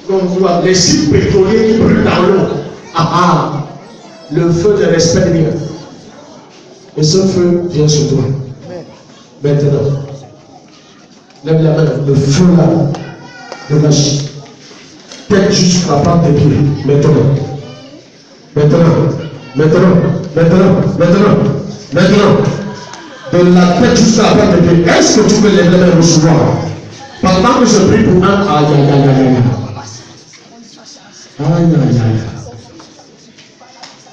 Speaker 1: Donc, les sites pétroliers qui brûlent dans l'eau. Le feu de l'esprit vient. Et ce feu vient sur toi. Maintenant. Lève la main. Le feu là. De la chute. Tête jusqu'à la plante des pieds. Maintenant. Maintenant. De la tête jusqu'à la plante des pieds. Est-ce que tu peux lever la main et recevoir? Pendant que je prie pour un. Aïe.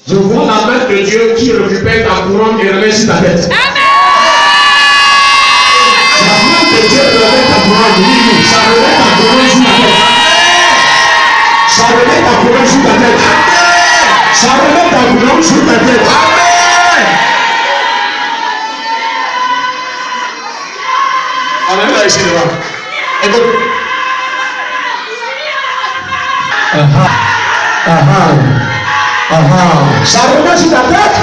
Speaker 1: Je vois la main de Dieu qui récupère ta couronne et remet sur ta tête. Amen. La main de Dieu remet ta couronne. Ça remet ta couronne sur ta tête. Ça remet ta couronne sur ta tête. Ça remet ta couronne sur ta tête. Amen. On est là ici devant. Écoute. Ça remet sur ta tête.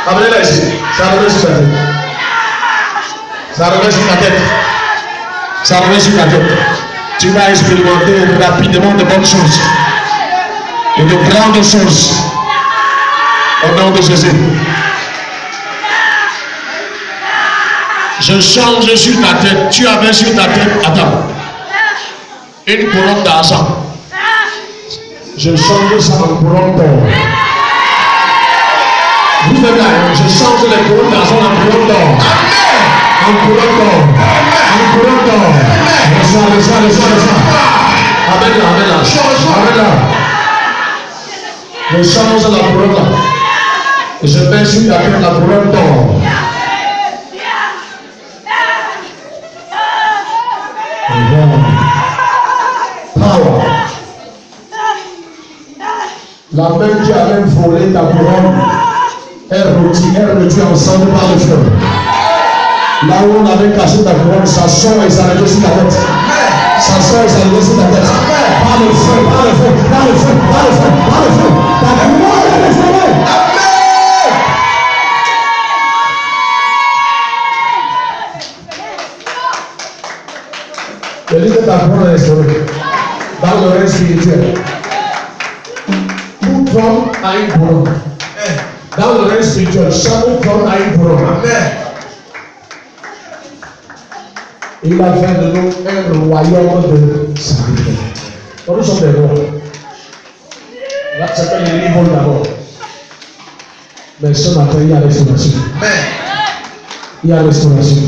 Speaker 1: Amenez là ici. Ça remet sur ta tête. Ça remet sur ta tête. Ça remet sur ta tête. Tu vas expérimenter rapidement de bonnes choses. Et de grandes choses. Au nom de Jésus. Je change sur ta tête. Tu avais sur ta tête. Attends. Une couronne d'argent. Je change ça en couronne d'or. Vous êtes là, je change les couronnes d'argent en couronne d'or. En couronne d'or. En couronne d'or. Reçois. Amen là. Je change la couronne là. Je mets sur la tête la couronne d'or. Power. La même qui avait volé ta couronne est réduite ensemble par le feu. Là où on avait caché ta couronne, ça sort et ça revient sur ta tête. Ça sort et ça revient sur ta tête. Par le feu. Ta couronne est restaurée. Je dis que ta couronne est restaurée. Dans le règne spirituel. Tout homme a une couronne. Dans le règne spirituel, chaque homme a une couronne. Il a fait de nous un royaume de sacrifice. Nous sommes des rois. Là, c'est pas les niveaux d'abord. Mais ce matin, il y a restauration. Il y a restauration.